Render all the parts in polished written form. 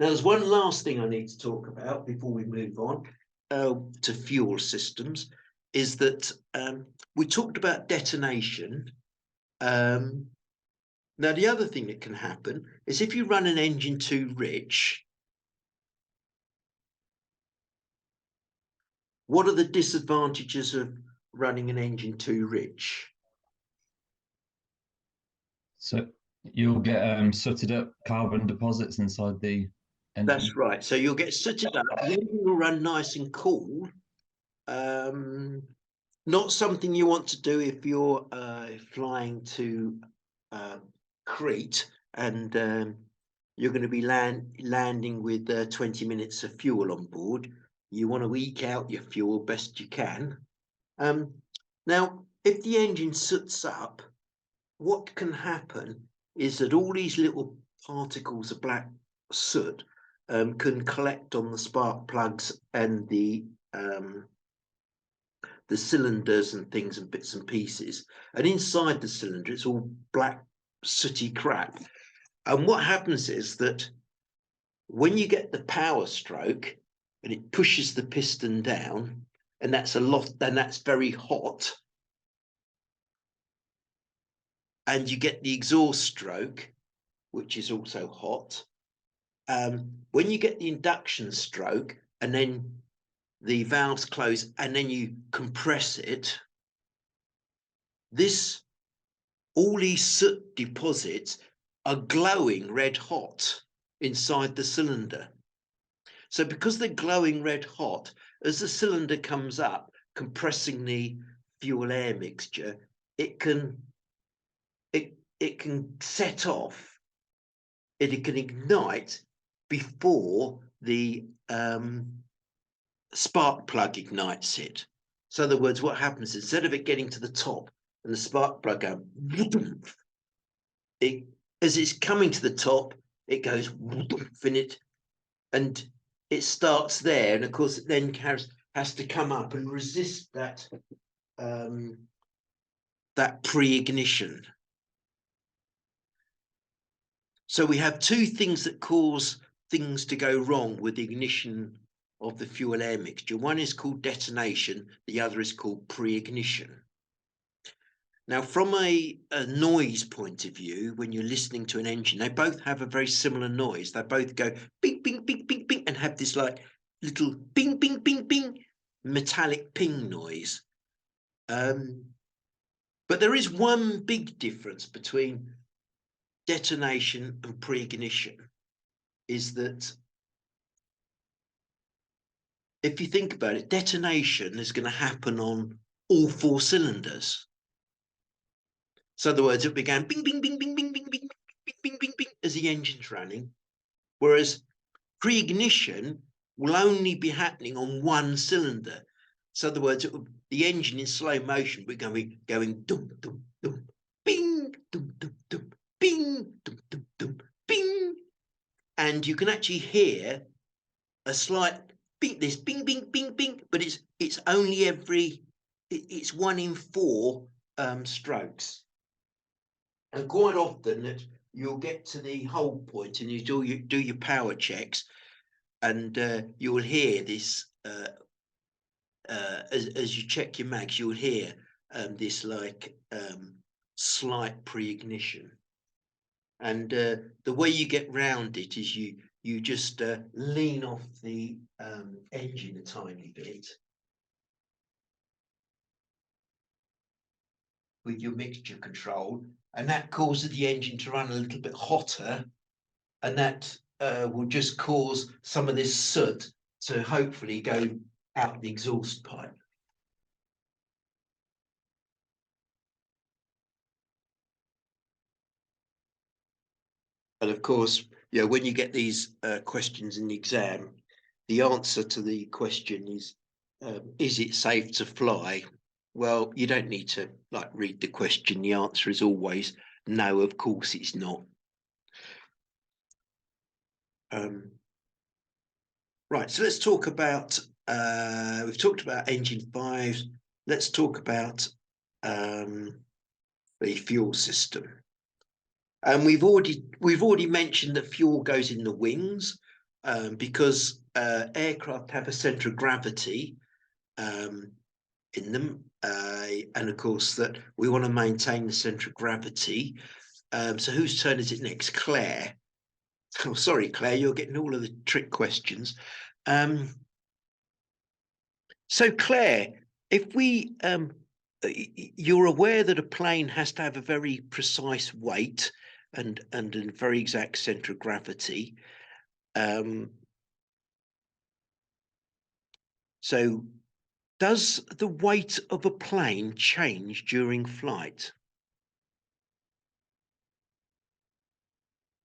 Now, there's one last thing I need to talk about before we move on to fuel systems, is that we talked about detonation. Now, the other thing that can happen is if you run an engine too rich, what are the disadvantages of running an engine too rich? So you'll get sooted up carbon deposits inside the engine. That's right. So you'll get sooted up. The engine will run nice and cool. Not something you want to do if you're flying to Crete and you're going to be landing with 20 minutes of fuel on board. You want to eke out your fuel best you can. Now, if the engine soots up, what can happen is that all these little particles of black soot can collect on the spark plugs and the cylinders and things and bits and pieces. And inside the cylinder, it's all black, sooty crap. And what happens is that when you get the power stroke and it pushes the piston down, and that's a lot, then that's very hot, and you get the exhaust stroke, which is also hot. When you get the induction stroke and then the valves close and then you compress it, all these soot deposits are glowing red hot inside the cylinder. So because they're glowing red hot, as the cylinder comes up, compressing the fuel air mixture, it can set off, it can ignite before the spark plug ignites it. So in other words, what happens, instead of it getting to the top and the spark plug going, as it's coming to the top, it goes and it starts there, and of course it then has to come up and resist that that pre-ignition. So we have two things that cause things to go wrong with the ignition of the fuel air mixture. One is called detonation, the other is called pre-ignition. Now, from a noise point of view, when you're listening to an engine, they both have a very similar noise. They both go bing, bing, bing, bing, bing, and have this like little bing, bing, bing, bing, metallic ping noise. But there is one big difference between detonation and pre-ignition, is that if you think about it, detonation is going to happen on all four cylinders. So in other words, it began bing, bing, bing, bing, bing, bing, bing, bing, bing, bing, bing, as the engine's running, whereas pre-ignition will only be happening on one cylinder. So in other words, the engine in slow motion will be going dum, dum, dum, bing, dum, dum, dum, bing, dum, dum, dum, bing, and you can actually hear a slight bing, this bing, bing, bing, bing, but it's only it's 1 in 4 strokes. And quite often that you'll get to the hold point and you do your power checks, and you will hear this as you check your mags, you'll hear this like slight pre-ignition. And the way you get round it is you just lean off the engine a tiny bit with your mixture control, and that causes the engine to run a little bit hotter, and that will just cause some of this soot to hopefully go out the exhaust pipe. And of course, when you get these questions in the exam, the answer to the question is it safe to fly? Well, you don't need to read the question. The answer is always no, of course it's not. Right, so let's talk about, we've talked about engine 5. Let's talk about the fuel system. And we've already mentioned that fuel goes in the wings. because aircraft have a centre of gravity in them, and of course that we want to maintain the centre of gravity. So whose turn is it next? Claire. Oh, sorry, Claire, you're getting all of the trick questions. So Claire, if we, you're aware that a plane has to have a very precise weight and a very exact centre of gravity. So does the weight of a plane change during flight?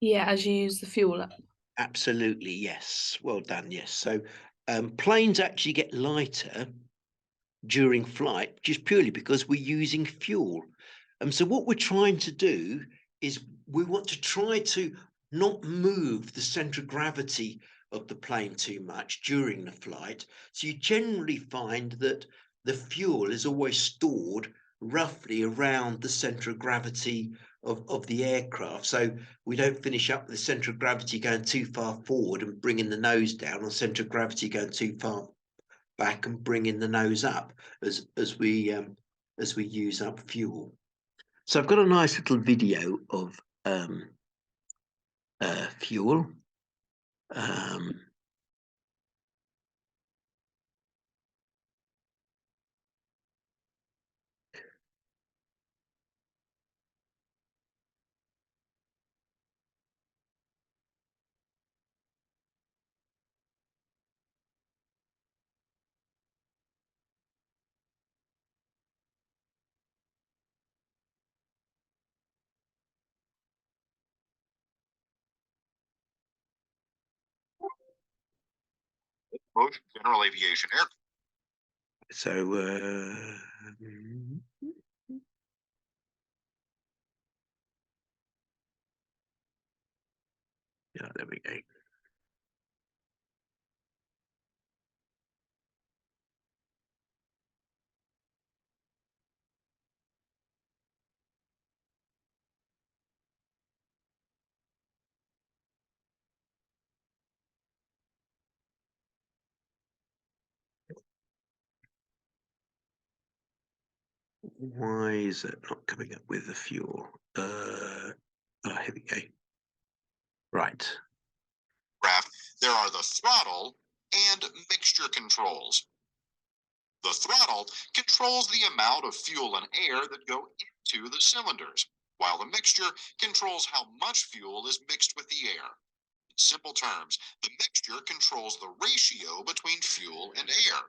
Yeah, as you use the fuel up. Absolutely, yes. Well done, yes. So planes actually get lighter during flight just purely because we're using fuel. So what we're trying to do is we want to try to not move the center of gravity of the plane too much during the flight. So you generally find that the fuel is always stored roughly around the center of gravity of the aircraft. So we don't finish up with the center of gravity going too far forward and bringing the nose down, or center of gravity going too far back and bringing the nose up as we use up fuel. So I've got a nice little video of fuel. Most general aviation aircraft. So yeah, there we go. Why is it not coming up with the fuel? Here we go. Right. There are the throttle and mixture controls. The throttle controls the amount of fuel and air that go into the cylinders, while the mixture controls how much fuel is mixed with the air. In simple terms, the mixture controls the ratio between fuel and air.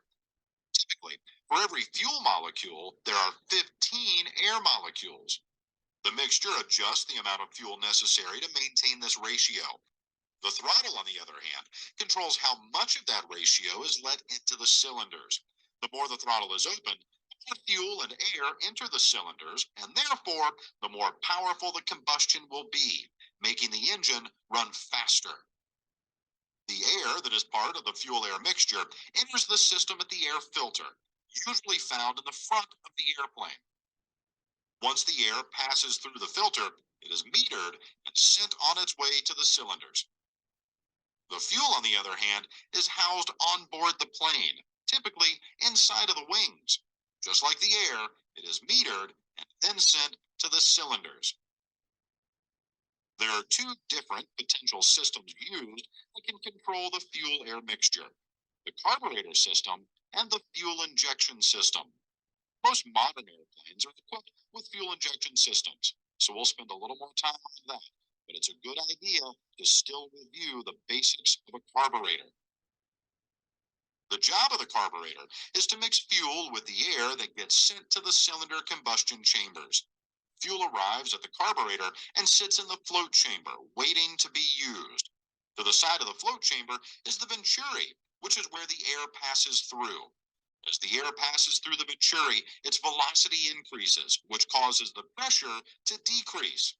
Typically, for every fuel molecule, there are 15 air molecules. The mixture adjusts the amount of fuel necessary to maintain this ratio. The throttle, on the other hand, controls how much of that ratio is let into the cylinders. The more the throttle is open, the more fuel and air enter the cylinders, and therefore, the more powerful the combustion will be, making the engine run faster. The air that is part of the fuel-air mixture enters the system at the air filter, usually found in the front of the airplane. Once the air passes through the filter, it is metered and sent on its way to the cylinders. The fuel, on the other hand, is housed on board the plane, typically inside of the wings. Just like the air, it is metered and then sent to the cylinders. There are two different potential systems used that can control the fuel-air mixture: the carburetor system and the fuel injection system. Most modern airplanes are equipped with fuel injection systems, so we'll spend a little more time on that. But it's a good idea to still review the basics of a carburetor. The job of the carburetor is to mix fuel with the air that gets sent to the cylinder combustion chambers. Fuel arrives at the carburetor and sits in the float chamber, waiting to be used. To the side of the float chamber is the venturi, which is where the air passes through. As the air passes through the venturi, its velocity increases, which causes the pressure to decrease.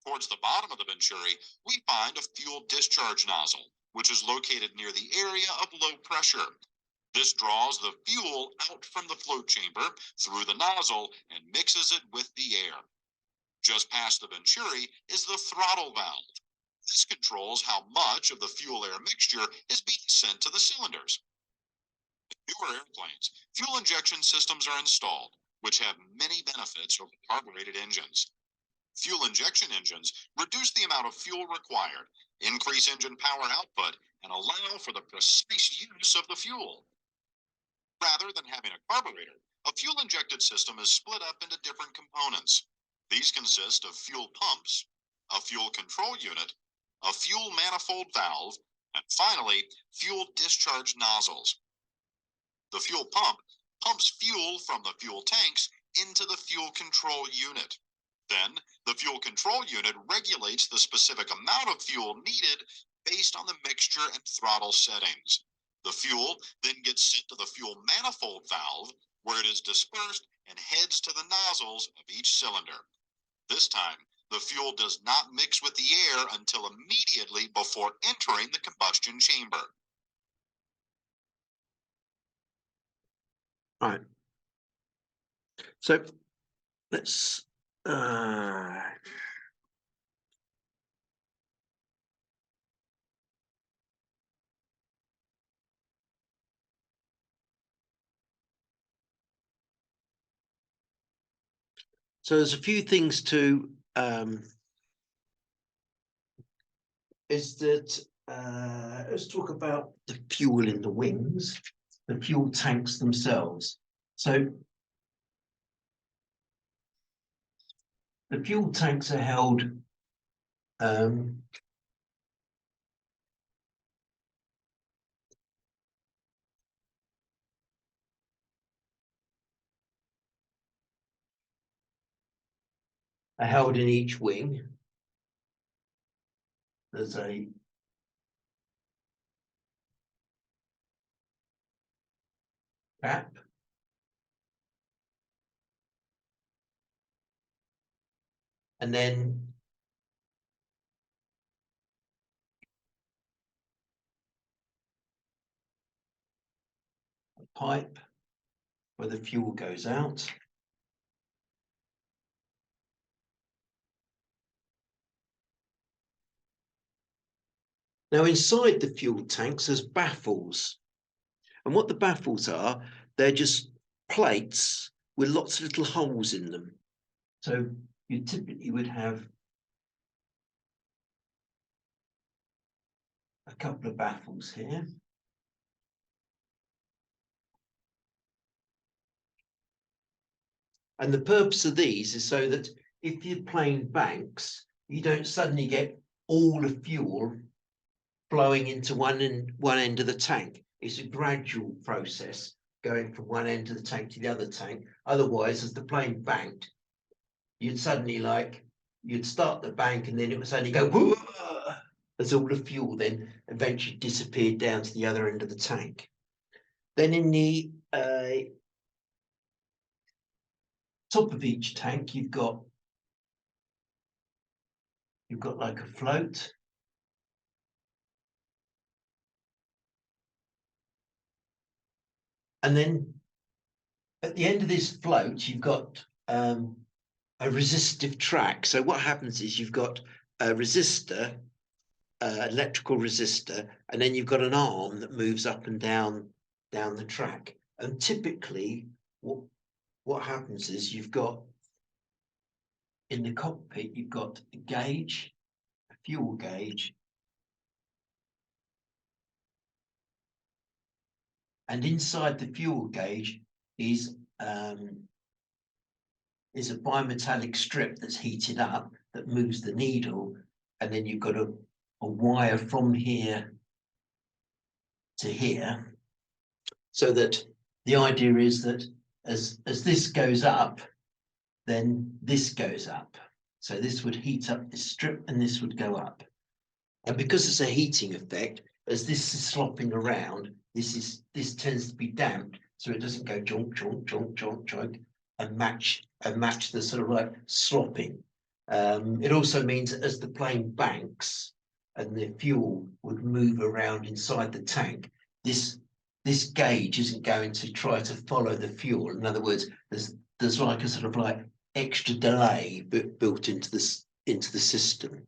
Towards the bottom of the venturi, we find a fuel discharge nozzle, which is located near the area of low pressure. This draws the fuel out from the float chamber through the nozzle and mixes it with the air. Just past the venturi is the throttle valve. This controls how much of the fuel-air mixture is being sent to the cylinders. In newer airplanes, fuel injection systems are installed, which have many benefits over carbureted engines. Fuel injection engines reduce the amount of fuel required, increase engine power output, and allow for the precise use of the fuel. Rather than having a carburetor, a fuel-injected system is split up into different components. These consist of fuel pumps, a fuel control unit, a fuel manifold valve, and finally, fuel discharge nozzles. The fuel pump pumps fuel from the fuel tanks into the fuel control unit. Then, the fuel control unit regulates the specific amount of fuel needed based on the mixture and throttle settings. The fuel then gets sent to the fuel manifold valve, where it is dispersed and heads to the nozzles of each cylinder. This time, the fuel does not mix with the air until immediately before entering the combustion chamber. Right. So let's so there's a few things to is that let's talk about the fuel in the wings, the fuel tanks themselves. So the fuel tanks are held in each wing. There's a cap, and then a pipe where the fuel goes out. Now, inside the fuel tanks, there's baffles. And what the baffles are, they're just plates with lots of little holes in them. So you typically would have a couple of baffles here. And the purpose of these is so that if you're playing banks, you don't suddenly get all the fuel flowing into one end of the tank. It's a gradual process going from one end of the tank to the other tank. Otherwise, as the plane banked, you'd suddenly you'd start the bank and then it would suddenly go whoa, as all the fuel then eventually disappeared down to the other end of the tank. Then in the top of each tank, you've got like a float. And then at the end of this float, you've got a resistive track. So what happens is you've got a resistor, electrical resistor, and then you've got an arm that moves up and down the track. And typically, what happens is you've got in the cockpit, you've got a gauge, a fuel gauge, and inside the fuel gauge is a bimetallic strip that's heated up that moves the needle, and then you've got a wire from here to here, so that the idea is that as this goes up, then this goes up. So this would heat up this strip and this would go up. And because it's a heating effect, as this is slopping around, this tends to be damped, so it doesn't go jonk, jonk, jonk, jonk, jonk, and match the sort of like slopping. It also means that as the plane banks and the fuel would move around inside the tank, this gauge isn't going to try to follow the fuel. In other words, there's like a sort of like extra delay built into the system.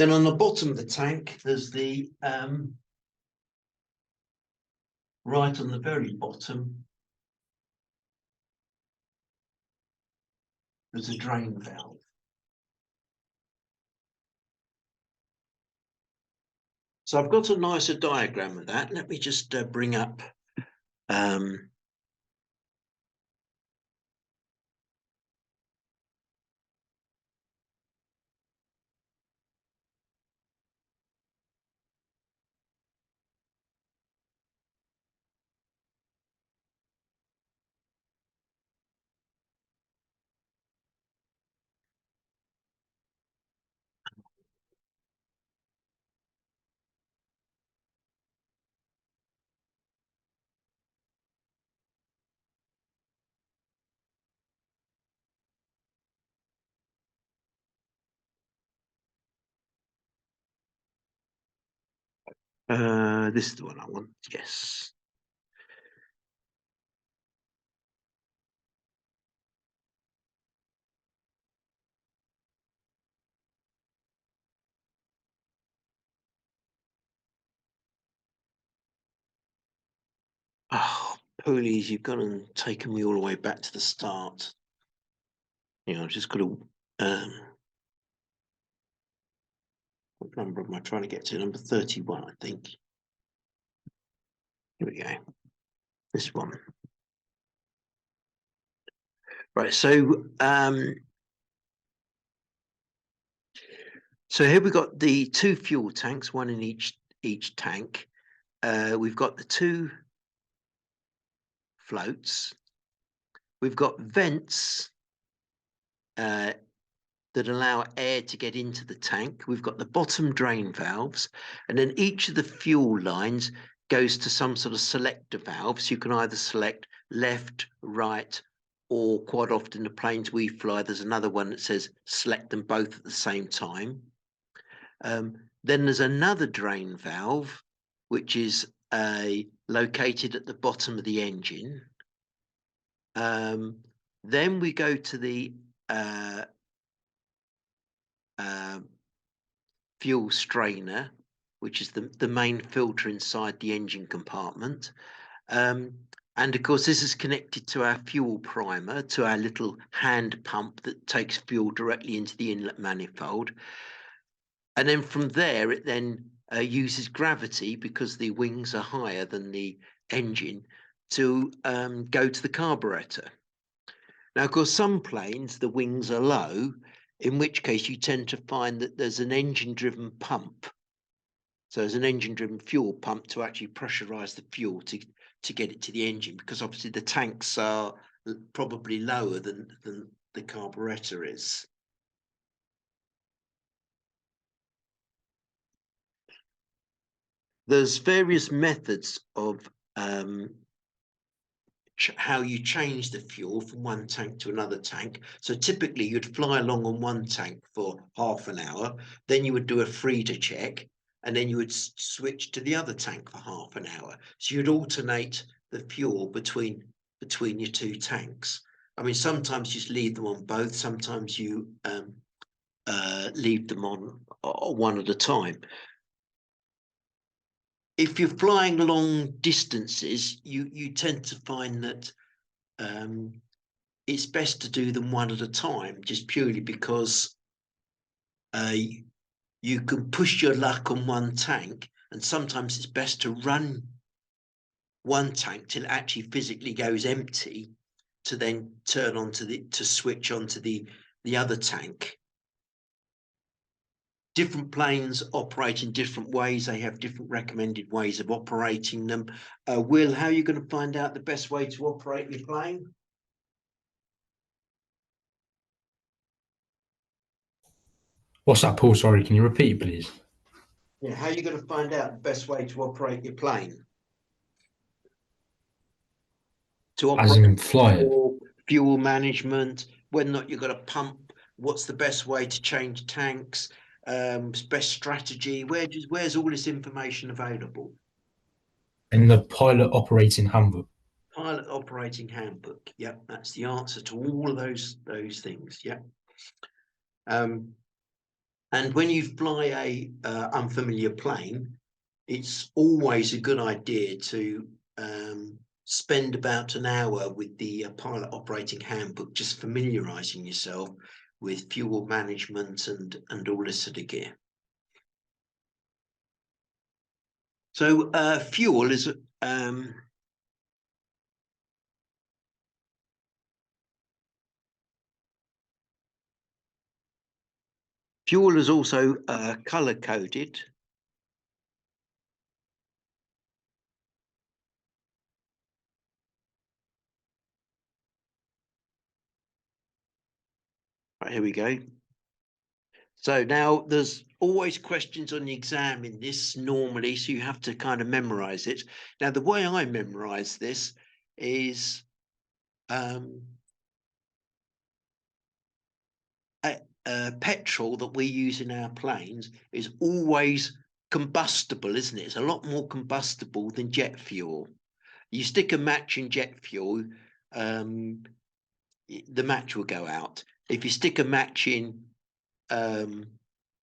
Then on the bottom of the tank, there's the right on the very bottom, there's a drain valve. So I've got a nicer diagram of that. Let me just bring up this is the one I want. Yes. Oh, Poolies, you've gone and taken me all the way back to the start. You know, I've just got to what number am I trying to get to? Number 31, I think. Here we go. This one. Right, so here we've got the two fuel tanks, one in each tank. We've got the two floats. We've got vents that allow air to get into the tank. We've got the bottom drain valves, and then each of the fuel lines goes to some sort of selector valve. So you can either select left, right, or quite often the planes we fly, there's another one that says select them both at the same time. Then there's another drain valve, which is located at the bottom of the engine. Then we go to the fuel strainer, which is the main filter inside the engine compartment. And of course, this is connected to our fuel primer, to our little hand pump that takes fuel directly into the inlet manifold. And then from there, it then uses gravity, because the wings are higher than the engine, to go to the carburetor. Now, of course, some planes, the wings are low, in which case you tend to find that there's an engine-driven pump. So there's an engine-driven fuel pump to actually pressurize the fuel to get it to the engine, because obviously the tanks are probably lower than the carburetor is. There's various methods of how you change the fuel from one tank to another tank. So typically you'd fly along on one tank for half an hour, then you would do a feeder check, and then you would switch to the other tank for half an hour. So you'd alternate the fuel between your two tanks. I mean, sometimes you just leave them on both, sometimes you leave them on one at a time. If you're flying long distances, you tend to find that it's best to do them one at a time, just purely because you can push your luck on one tank, and sometimes it's best to run one tank till it actually physically goes empty, to then turn on to switch onto the other tank. Different planes operate in different ways. They have different recommended ways of operating them. Will, how are you going to find out the best way to operate your plane? What's that, Paul? Sorry, can you repeat, please? Yeah, how are you going to find out the best way to operate your plane? To As operate in flying? fuel management, whether or not you've got a pump, what's the best way to change tanks, best strategy, where's all this information available? In the pilot operating handbook. Pilot operating handbook. Yep, that's the answer to all of those things. Yep. And when you fly a unfamiliar plane, it's always a good idea to spend about an hour with the pilot operating handbook, just familiarizing yourself with fuel management and all this sort of gear. So fuel is fuel is also color coded. Right, here we go. So now there's always questions on the exam in this normally, so you have to kind of memorize it. Now, the way I memorize this is petrol that we use in our planes is always combustible, isn't it? It's a lot more combustible than jet fuel. You stick a match in jet fuel, the match will go out. If you stick a match in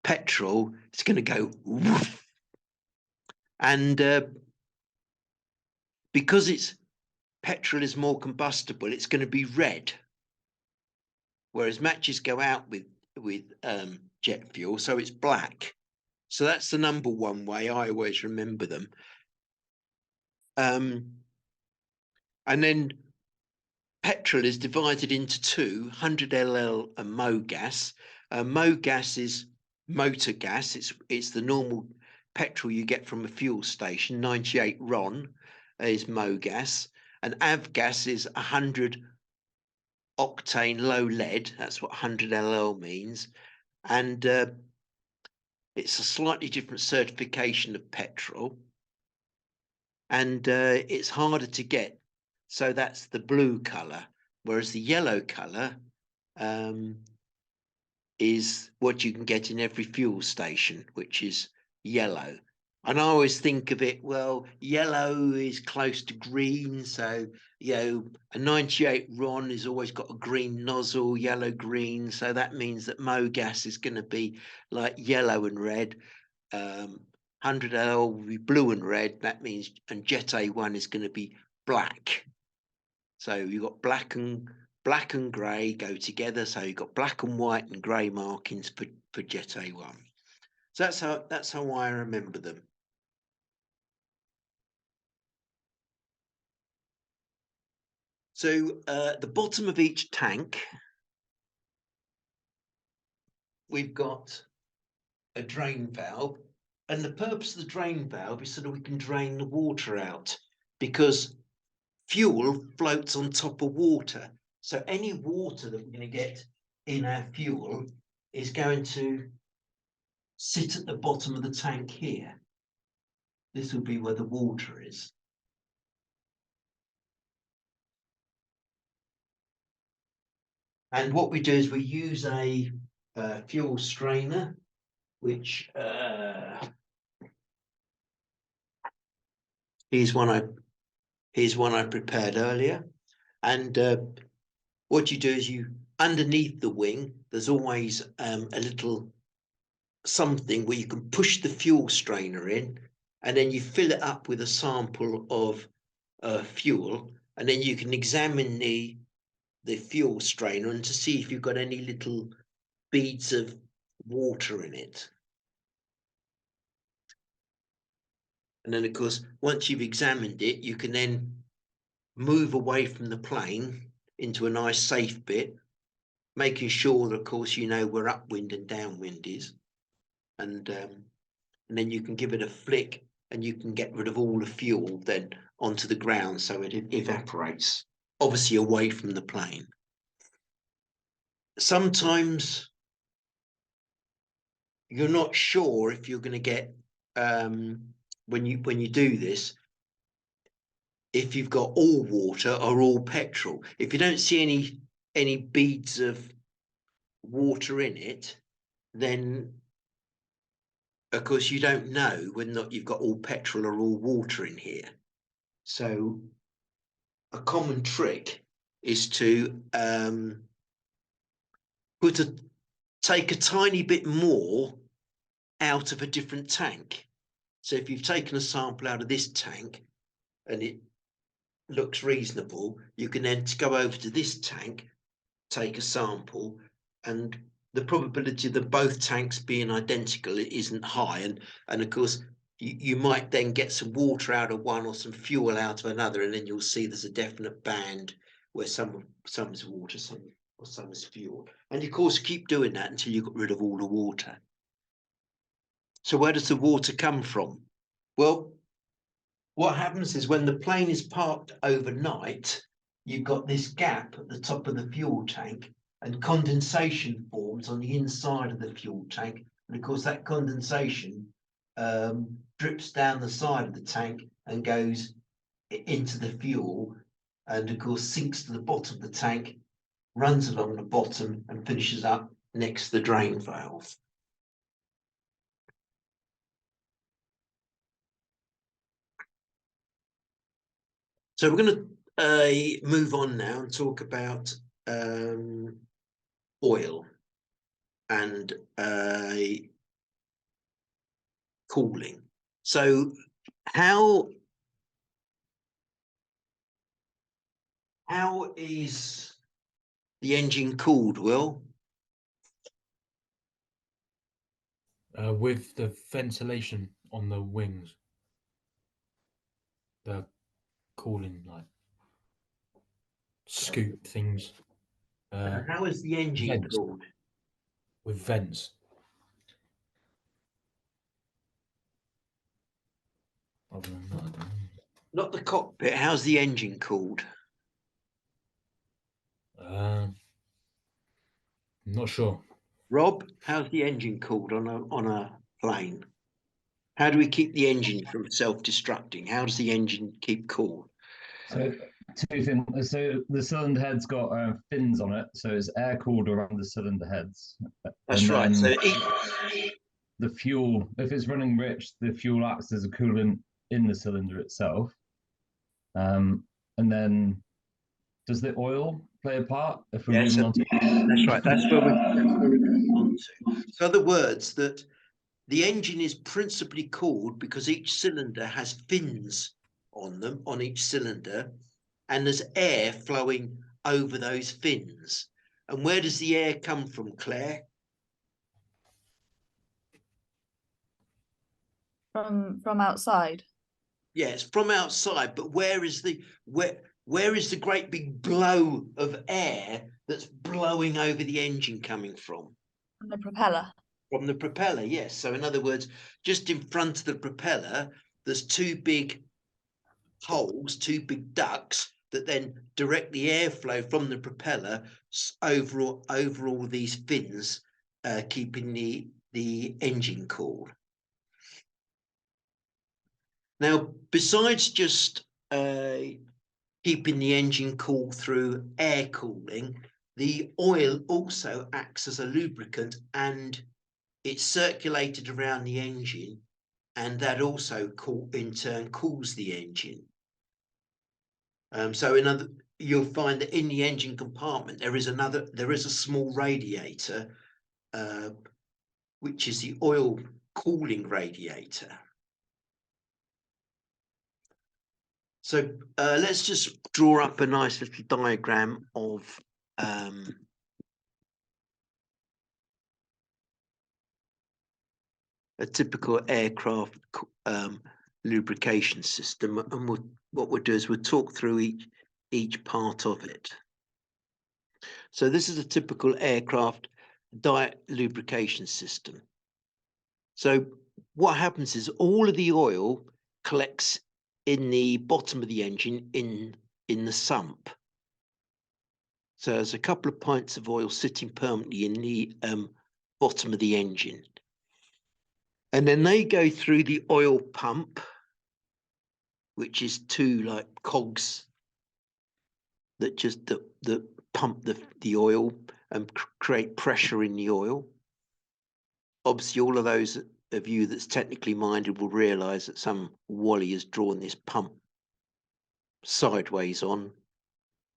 petrol, it's going to go woof. And because petrol is more combustible, it's going to be red, whereas matches go out with jet fuel, so it's black. So that's the number one way I always remember them. And then petrol is divided into two, 100 LL and MoGas. MoGas is motor gas. It's the normal petrol you get from a fuel station. 98 RON is MoGas, and avgas is 100 octane low lead. That's what 100 LL means, and it's a slightly different certification of petrol, and it's harder to get. So that's the blue color, whereas the yellow color is what you can get in every fuel station, which is yellow. And I always think of it, well, yellow is close to green. So, you know, a 98 RON has always got a green nozzle, yellow, green. So that means that MoGas is going to be like yellow and red. 100 LL will be blue and red. That means, and Jet A1 is going to be black. So you've got black and grey go together. So you've got black and white and grey markings for Jet A1. So that's how I remember them. So the bottom of each tank, we've got a drain valve, and the purpose of the drain valve is so that we can drain the water out, because fuel floats on top of water. So any water that we're going to get in our fuel is going to sit at the bottom of the tank here. This will be where the water is. And what we do is we use a fuel strainer, which here's one I prepared earlier. And what you do is underneath the wing, there's always a little something where you can push the fuel strainer in, and then you fill it up with a sample of fuel, and then you can examine the fuel strainer and to see if you've got any little beads of water in it. And then, of course, once you've examined it, you can then move away from the plane into a nice safe bit, making sure that, of course, you know where upwind and downwind is. And then you can give it a flick and you can get rid of all the fuel then onto the ground so it evaporates, obviously away from the plane. Sometimes you're not sure if you're going to get, when you do this, if you've got all water or all petrol. If you don't see any beads of water in it, then of course you don't know whether or not you've got all petrol or all water in here. So a common trick is to put a take a tiny bit more out of a different tank. So if you've taken a sample out of this tank and it looks reasonable, you can then go over to this tank, take a sample, and the probability that both tanks being identical isn't high. And of course, you might then get some water out of one or some fuel out of another, and then you'll see there's a definite band where some is water, some is fuel. And of course, keep doing that until you've got rid of all the water. So where does the water come from? Well, what happens is when the plane is parked overnight, you've got this gap at the top of the fuel tank, and condensation forms on the inside of the fuel tank. And of course, that condensation drips down the side of the tank and goes into the fuel, and of course sinks to the bottom of the tank, runs along the bottom and finishes up next to the drain valve. So we're going to move on now and talk about oil and cooling. So how is the engine cooled, Will? With the ventilation on the wings, the cooling like scoop things. How is the engine vents. cooled? With vents. Other than that, I don't know. Not the cockpit. How's the engine cooled? I'm not sure. Rob, how's the engine cooled on a plane? How do we keep the engine from self-destructing? How does the engine keep cool? So two things. So the cylinder head's got fins on it, so it's air cooled around the cylinder heads. That's And right. So the fuel, if it's running rich, the fuel acts as a coolant in the cylinder itself. And then, does the oil play a part if we're moving on to? that's right. That's where we're going on to. So, in other words, that the engine is principally cooled because each cylinder has fins on them, on each cylinder, and there's air flowing over those fins. And where does the air come from, Claire? From outside. Yes, from outside, but where is the great big blow of air that's blowing over the engine coming from? From the propeller. From the propeller, yes. So in other words, just in front of the propeller, there's two big holes, two big ducts that then direct the airflow from the propeller over all these fins, keeping the engine cool. Now, besides just keeping the engine cool through air cooling, the oil also acts as a lubricant, and it's circulated around the engine, and that also in turn cools the engine. So you'll find that in the engine compartment there is a small radiator, which is the oil cooling radiator. So let's just draw up a nice little diagram of a typical aircraft lubrication system, and what we'll do is we'll talk through each part of it. So this is a typical aircraft lubrication system. So what happens is all of the oil collects in the bottom of the engine in the sump. So there's a couple of pints of oil sitting permanently in the bottom of the engine. And then they go through the oil pump, which is two like cogs that just that pump the oil and create pressure in the oil. Obviously, all of those of you that's technically minded will realise that some Wally has drawn this pump sideways on.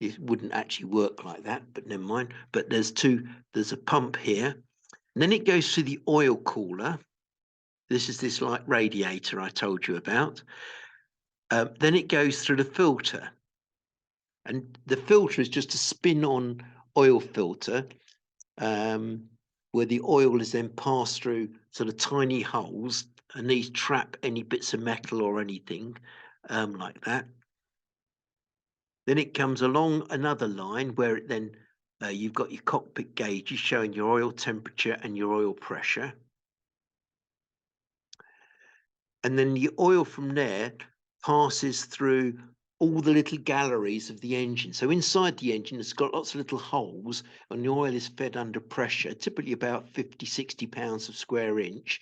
It wouldn't actually work like that, but never mind. But there's a pump here, And then it goes to the oil cooler. This is this like radiator I told you about. Then it goes through the filter. And the filter is just a spin-on oil filter, where the oil is then passed through sort of tiny holes, and these trap any bits of metal or anything like that. Then it comes along another line where it then you've got your cockpit gauges showing your oil temperature and your oil pressure. And then the oil from there passes through all the little galleries of the engine. So inside the engine, it's got lots of little holes, and the oil is fed under pressure, typically about 50, 60 pounds of square inch,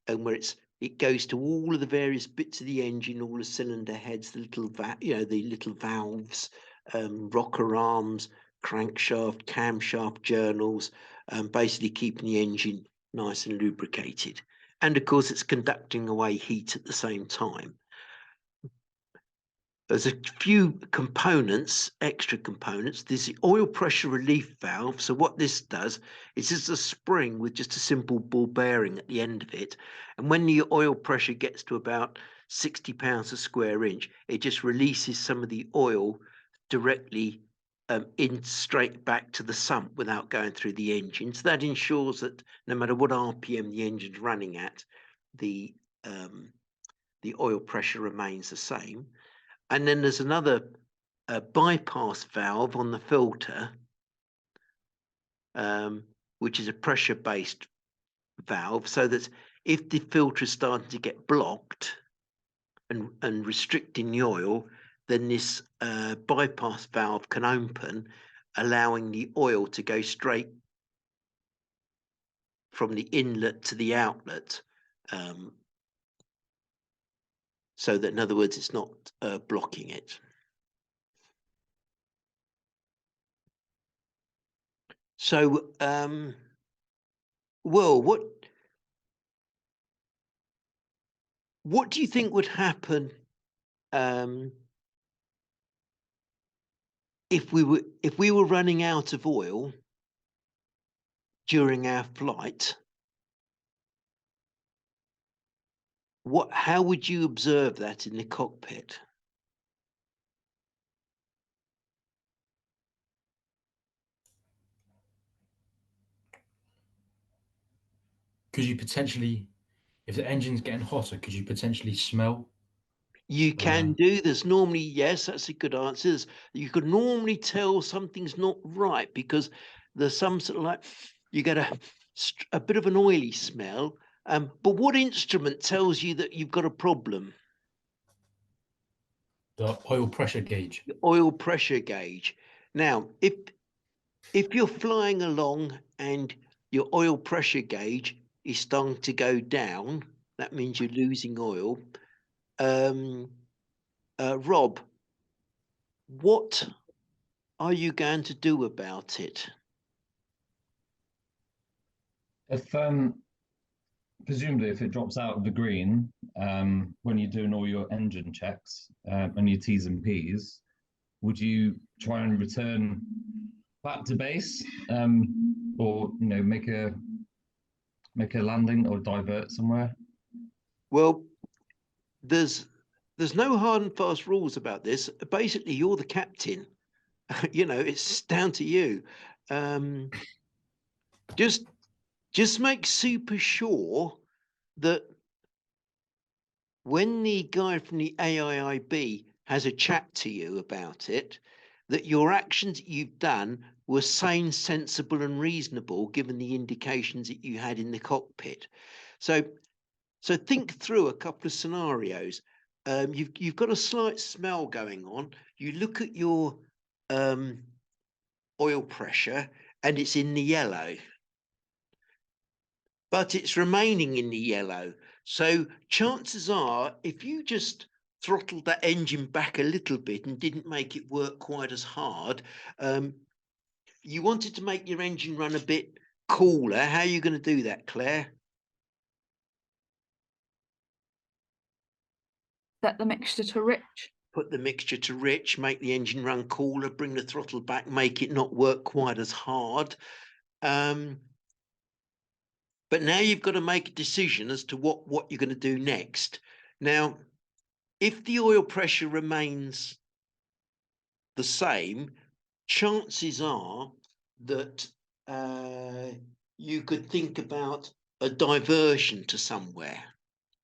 and where it goes to all of the various bits of the engine, all the cylinder heads, the little the little valves, rocker arms, crankshaft, camshaft journals, basically keeping the engine nice and lubricated. And of course, it's conducting away heat at the same time. There's a few components, extra components. There's the oil pressure relief valve. So what this does is it's a spring with just a simple ball bearing at the end of it. And when the oil pressure gets to about 60 pounds a square inch, it just releases some of the oil directly in straight back to the sump without going through the engine. So that ensures that no matter what RPM the engine's running at, the oil pressure remains the same. And then there's another bypass valve on the filter, which is a pressure-based valve, so that if the filter is starting to get blocked and restricting the oil, then this bypass valve can open, allowing the oil to go straight from the inlet to the outlet. So that, in other words, it's not blocking it. So, well, what do you think would happen if we were running out of oil during our flight? How would you observe that in the cockpit? Could you potentially, if the engine's getting hotter, could you potentially smell? You can do. There's normally, yes, that's a good answer. You could normally tell something's not right because there's some sort of like, you get a bit of an oily smell. But what instrument tells you that you've got a problem? The oil pressure gauge. The oil pressure gauge. Now, if you're flying along and your oil pressure gauge is starting to go down, that means you're losing oil. Rob, what are you going to do about it? If presumably if it drops out of the green when you're doing all your engine checks and your T's and P's, would you try and return back to base, or make a landing or divert somewhere? Well, there's no hard and fast rules about this. Basically, you're the captain. It's down to you. Just make super sure that when the guy from the AIIB has a chat to you about it, that your actions that you've done were sane, sensible, and reasonable, given the indications that you had in the cockpit. So think through a couple of scenarios. You've got a slight smell going on. You look at your oil pressure, and it's in the yellow. But it's remaining in the yellow. So chances are, if you just throttled that engine back a little bit and didn't make it work quite as hard, you wanted to make your engine run a bit cooler. How are you going to do that, Claire? Set the mixture to rich. Put the mixture to rich, make the engine run cooler, bring the throttle back, make it not work quite as hard. But now you've got to make a decision as to what you're going to do next. Now, if the oil pressure remains the same, chances are that you could think about a diversion to somewhere,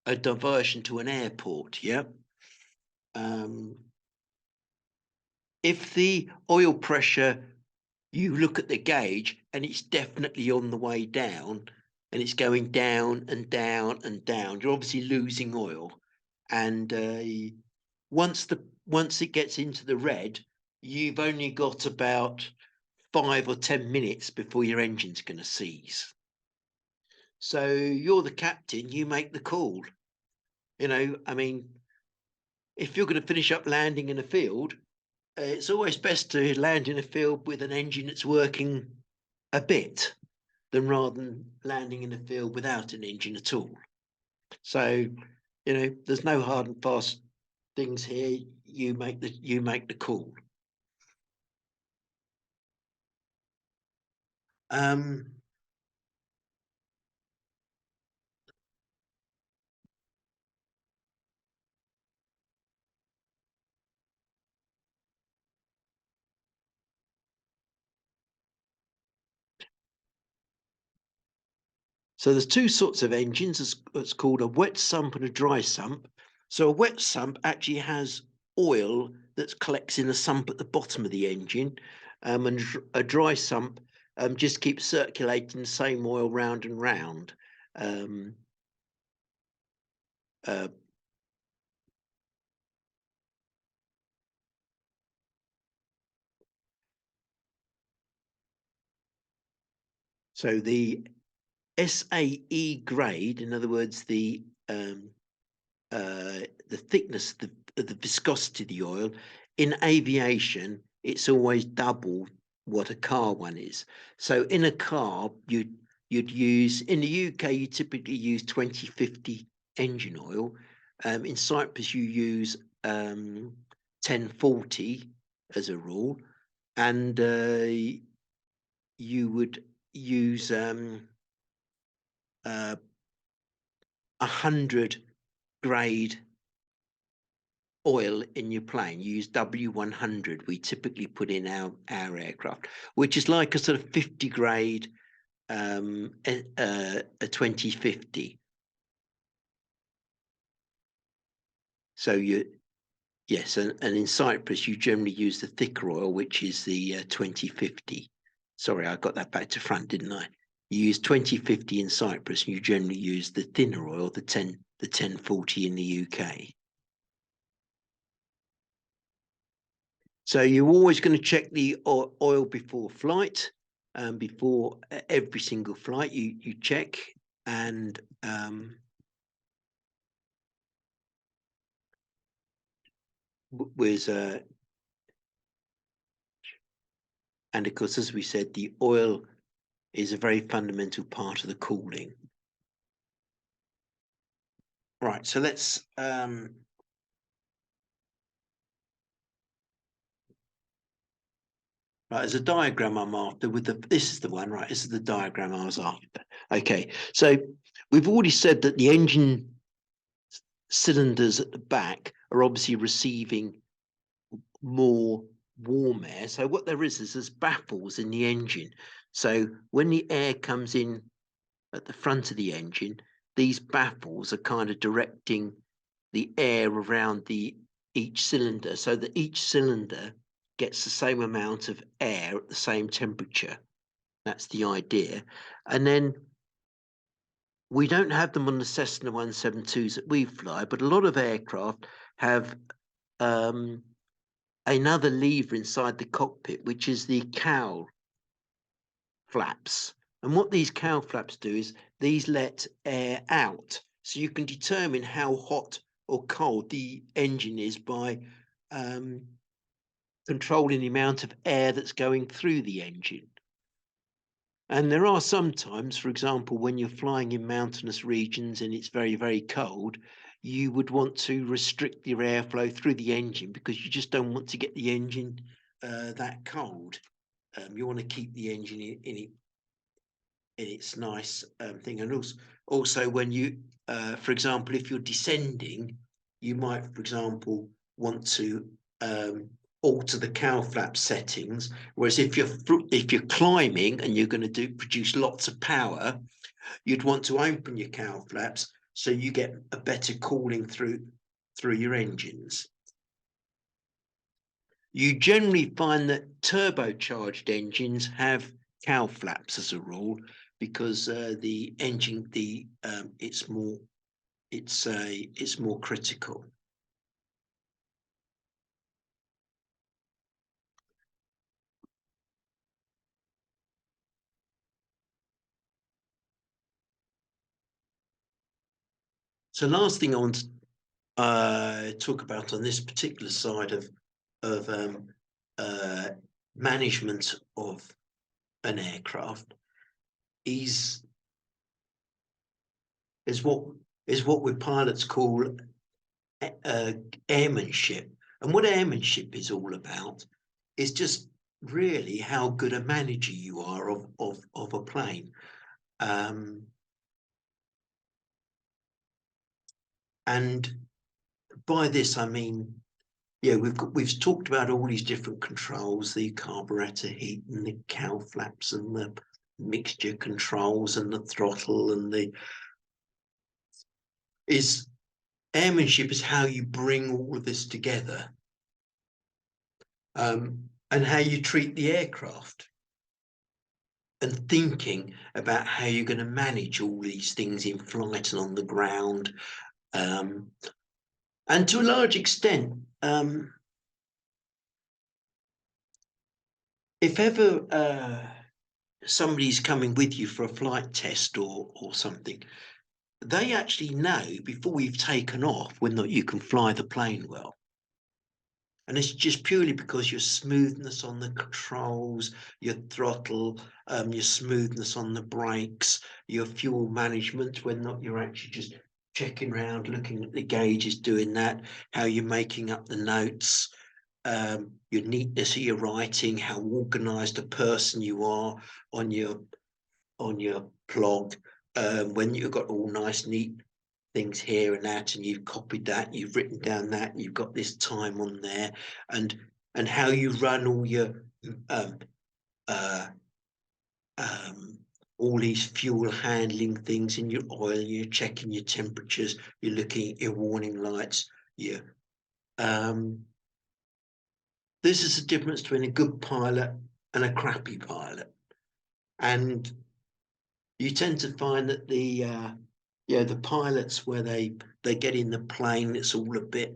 a diversion to an airport, yeah? If the oil pressure, you look at the gauge and it's definitely on the way down, and it's going down and down and down, you're obviously losing oil. And once it gets into the red, you've only got about 5 or 10 minutes before your engine's going to seize. So you're the captain, you make the call. You know, I mean, if you're going to finish up landing in a field, it's always best to land in a field with an engine that's working a bit than rather than landing in a field without an engine at all. So, you know, there's no hard and fast things here. You make the call. So there's two sorts of engines. It's called a wet sump and a dry sump. So a wet sump actually has oil that collects in a sump at the bottom of the engine, and a dry sump just keeps circulating the same oil round and round. So the SAE grade, in other words, the thickness, the viscosity of the oil, in aviation, it's always double what a car one is. So in a car, you'd use, in the UK, you typically use 2050 engine oil. In Cyprus, you use 1040 as a rule, and you would use 100 grade oil in your plane. You use W100. We typically put in our aircraft, which is like a sort of 50 grade a 2050. So yes, and in Cyprus you generally use the thicker oil, which is the 2050. Sorry, I got that back to front, didn't I? You use 2050 in Cyprus, and you generally use the thinner oil, the 1040 in the UK. So you're always going to check the oil before flight. Before every single flight, you check, and and of course, as we said, the oil is a very fundamental part of the cooling. Right, so let's right, there's a diagram I'm after with this is the one, right? This is the diagram I was after. Okay, so we've already said that the engine cylinders at the back are obviously receiving more warm air. So what there is there's baffles in the engine. So when the air comes in at the front of the engine, these baffles are kind of directing the air around each cylinder, so that each cylinder gets the same amount of air at the same temperature. That's the idea. And then we don't have them on the Cessna 172s that we fly, but a lot of aircraft have another lever inside the cockpit, which is the cowl flaps. And what these cowl flaps do is these let air out. So you can determine how hot or cold the engine is by controlling the amount of air that's going through the engine. And there are some times, for example, when you're flying in mountainous regions and it's very, very cold, you would want to restrict your airflow through the engine because you just don't want to get the engine that cold. You want to keep the engine its nice thing. And also when you, for example, if you're descending, you might, for example, want to alter the cowl flap settings. Whereas if you're climbing and you're going to produce lots of power, you'd want to open your cowl flaps so you get a better cooling through your engines. You generally find that turbocharged engines have cowl flaps as a rule, because the engine, it's more critical. So last thing I want to talk about on this particular side of management of an aircraft is what we pilots call airmanship. And what airmanship is all about is just really how good a manager you are of a plane. And by this I mean, yeah, we've talked about all these different controls, the carburetor heat and the cowl flaps and the mixture controls and the throttle, and airmanship is how you bring all of this together, and how you treat the aircraft, and thinking about how you're going to manage all these things in flight and on the ground. And to a large extent, if ever somebody's coming with you for a flight test or something, they actually know before you've taken off whether or not you can fly the plane well. And it's just purely because your smoothness on the controls, your throttle, your smoothness on the brakes, your fuel management, when not you're actually just checking around, looking at the gauges, doing that, how you're making up the notes, your neatness of your writing, how organized a person you are on your plog, when you've got all nice, neat things here and that, and you've copied that, you've written down that, and you've got this time on there, and how you run all your all these fuel handling things in your oil, you're checking your temperatures, you're looking at your warning lights, this is the difference between a good pilot and a crappy pilot. And you tend to find that the pilots, where they get in the plane, it's all a bit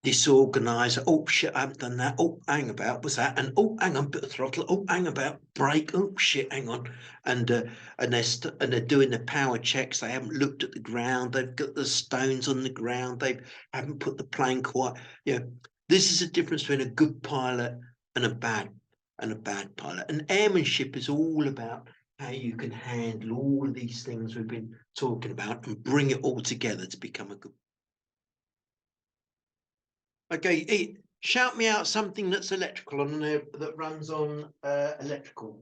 disorganized. Oh shit, I haven't done that. Oh, hang about, was that? And oh, hang on, bit of throttle. Oh, hang about, brake. Oh shit, hang on. And they're doing the power checks. They haven't looked at the ground. They've got the stones on the ground. They haven't put the plane quite. This is a difference between a good pilot and a bad pilot. And airmanship is all about how you can handle all of these things we've been talking about and bring it all together to become a good. Okay, shout me out something that's electrical on there, that runs on electrical.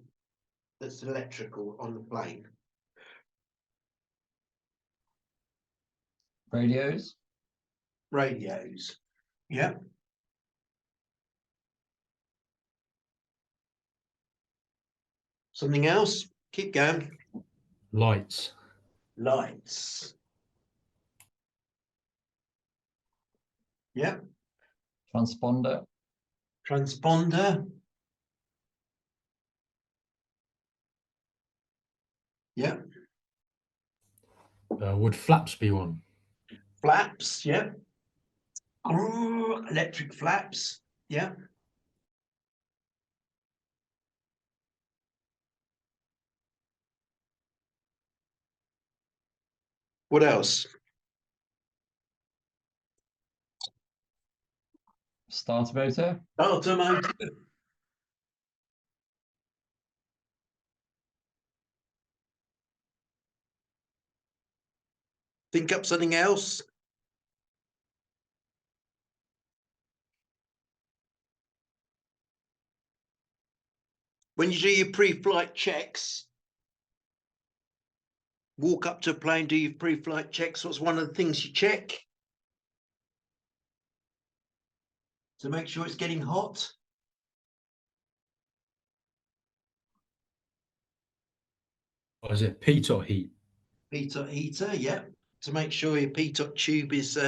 That's electrical on the plane. Radios. Radios. Yeah. Something else? Keep going. Lights. Lights. Yeah. Transponder. Transponder. Yeah. Would flaps be one? Flaps. Yeah. Electric flaps. Yeah. What else? Starter motor. Starter motor. Think up something else. When you do your pre-flight checks, walk up to a plane, do your pre-flight checks. What's one of the things you check? To make sure it's getting hot. Or is it pitot heat? Pitot heater, yeah. To make sure your pitot tube is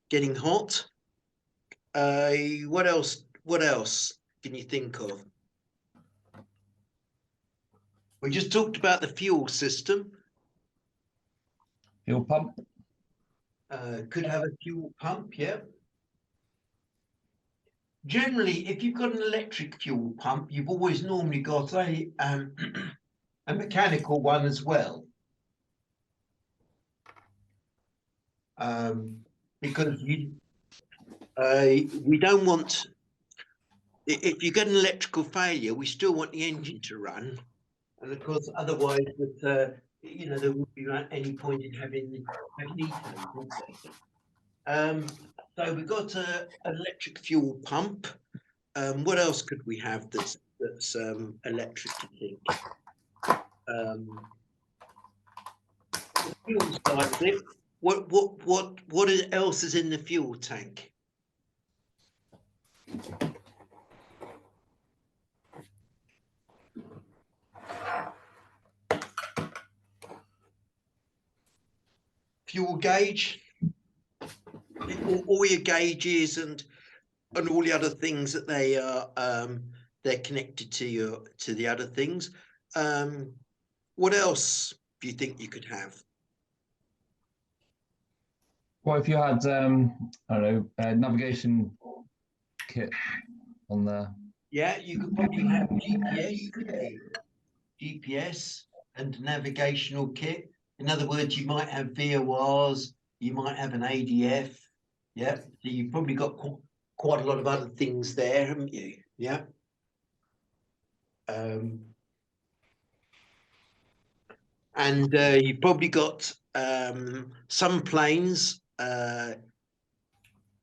getting hot. What else? What else can you think of? We just talked about the fuel system. Fuel pump. Could have a fuel pump, yeah. Generally, if you've got an electric fuel pump, you've always normally got a a mechanical one as well. Because we don't want, if you get an electrical failure, we still want the engine to run, and of course, otherwise, there wouldn't be any point in having eco. So we've got an electric fuel pump. What else could we have that's electric? I think. The fuel side of it. What else is in the fuel tank? Fuel gauge, all your gauges and all the other things that they are they're connected to the other things. What else do you think you could have? What if you had I don't know, a navigation kit on there? Yeah, you could probably have GPS, couldn't you? GPS and navigational kit. In other words, you might have VORs, you might have an ADF. Yeah, so you've probably got quite a lot of other things there, haven't you? Yeah. And you've probably got some planes.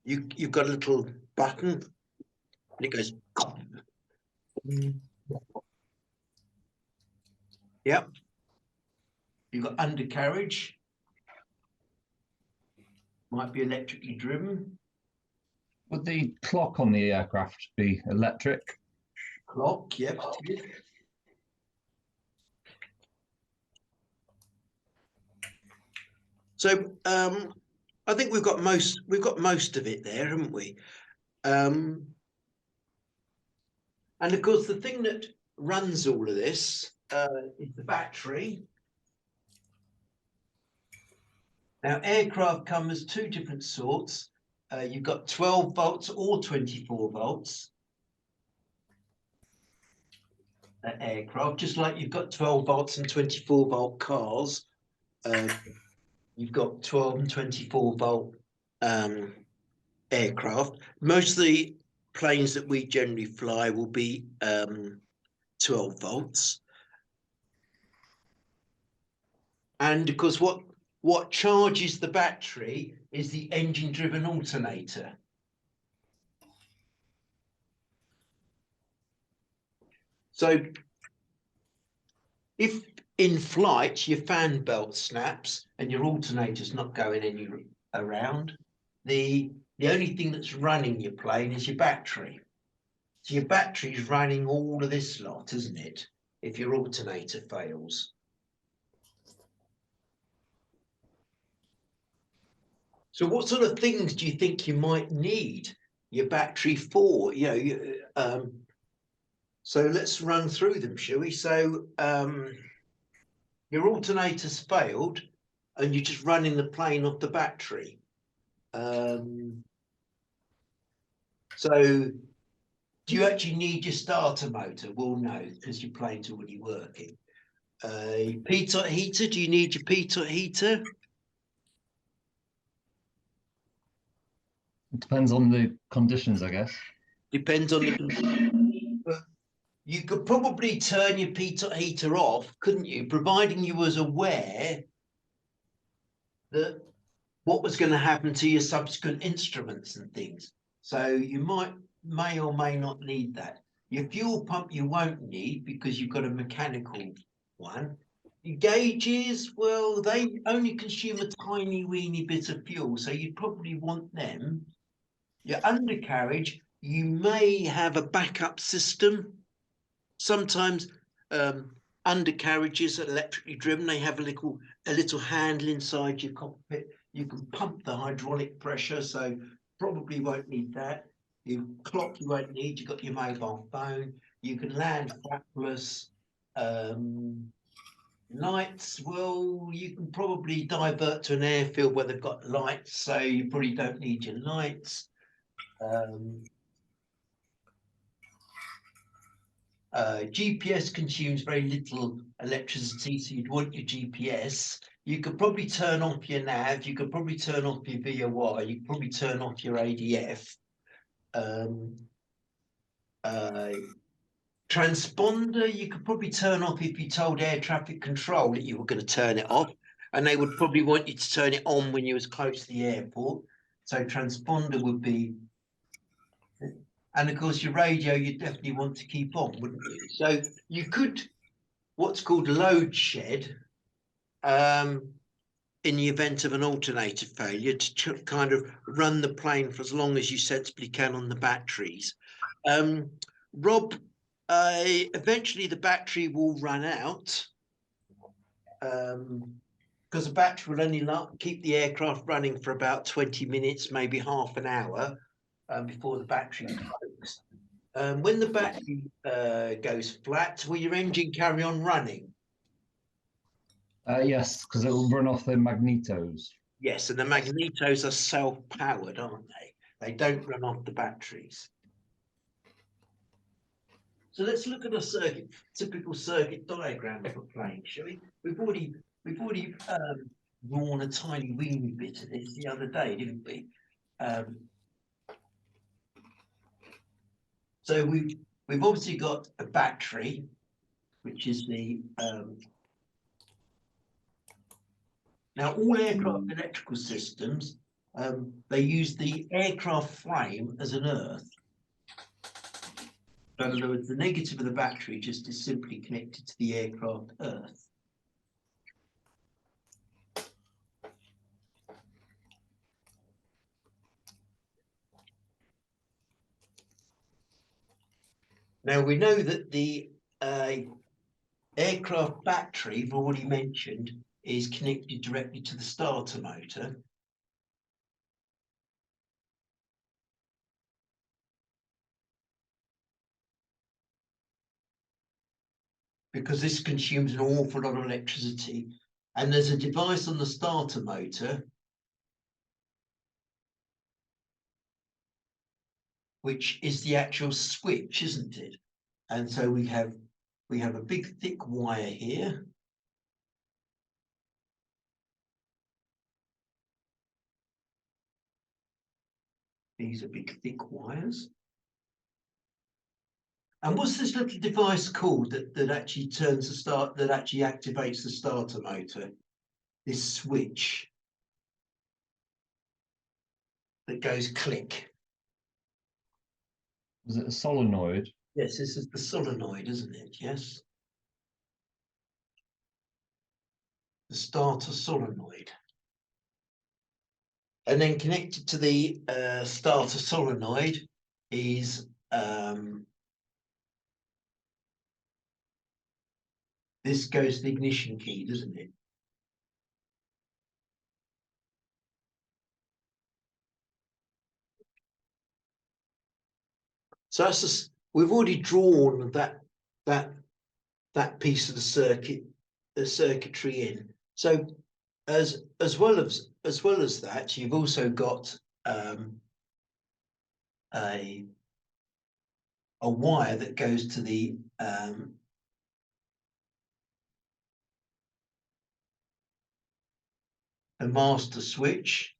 You've got a little button, and it goes. Yep. You've got undercarriage. Might be electrically driven. Would the clock on the aircraft be electric? Clock, yep. So I think we've got most of it there, haven't we? And of course, the thing that runs all of this is the battery. Now, aircraft come as two different sorts. You've got 12 volts or 24 volts. Aircraft, just like you've got 12 volts and 24 volt cars. You've got 12 and 24 volt aircraft. Most of the planes that we generally fly will be 12 volts. And of course, what charges the battery is the engine-driven alternator. So if in flight your fan belt snaps and your alternator's not going any around, the only thing that's running your plane is your battery. So your battery's running all of this lot, isn't it? If your alternator fails. So what sort of things do you think you might need your battery for? So let's run through them, shall we? So your alternator's failed and you're just running the plane off the battery. So do you actually need your starter motor? Well, no, because your plane's already working. Pitot heater, do you need your pitot heater? It depends on the conditions, I guess. Depends on the condition. But you could probably turn your pitot heater off, couldn't you? Providing you was aware that what was going to happen to your subsequent instruments and things. So you may or may not need that. Your fuel pump you won't need because you've got a mechanical one. Your gauges, well, they only consume a tiny weeny bit of fuel, so you'd probably want them. Your undercarriage, you may have a backup system. Sometimes undercarriages are electrically driven. They have a little handle inside your cockpit. You can pump the hydraulic pressure, so probably won't need that. Your clock you won't need. You've got your mobile phone. You can land flapless. Lights, well, you can probably divert to an airfield where they've got lights, so you probably don't need your lights. GPS consumes very little electricity, so you'd want your GPS. You could probably turn off your nav, you could probably turn off your VOI, you could probably turn off your ADF. Transponder, you could probably turn off if you told air traffic control that you were going to turn it off, and they would probably want you to turn it on when you was close to the airport. So transponder would be, and of course your radio you definitely want to keep on, wouldn't you? So you could what's called load shed in the event of an alternator failure to kind of run the plane for as long as you sensibly can on the batteries. Rob, eventually the battery will run out because the battery will only keep the aircraft running for about 20 minutes, maybe half an hour before the battery smokes. When the battery goes flat, will your engine carry on running? Yes, because it will run off the magnetos. Yes, and the magnetos are self-powered, aren't they? They don't run off the batteries. So let's look at a typical circuit diagram of a plane, shall we? We've already drawn a tiny weeny bit of this the other day, didn't we? So we've obviously got a battery, which is the now all aircraft electrical systems, they use the aircraft frame as an earth. So in other words, the negative of the battery just is simply connected to the aircraft earth. Now we know that the aircraft battery, we've already mentioned, is connected directly to the starter motor. Because this consumes an awful lot of electricity. And there's a device on the starter motor which is the actual switch, isn't it? And so we have a big thick wire here. These are big thick wires. And what's this little device called that actually activates the starter motor? This switch that goes click. Is it a solenoid? Yes, this is the solenoid, isn't it? Yes. The starter solenoid. And then connected to the starter solenoid is this goes to the ignition key, doesn't it? So that's we've already drawn that piece of the circuitry in. So as well as that, you've also got a wire that goes to the master switch.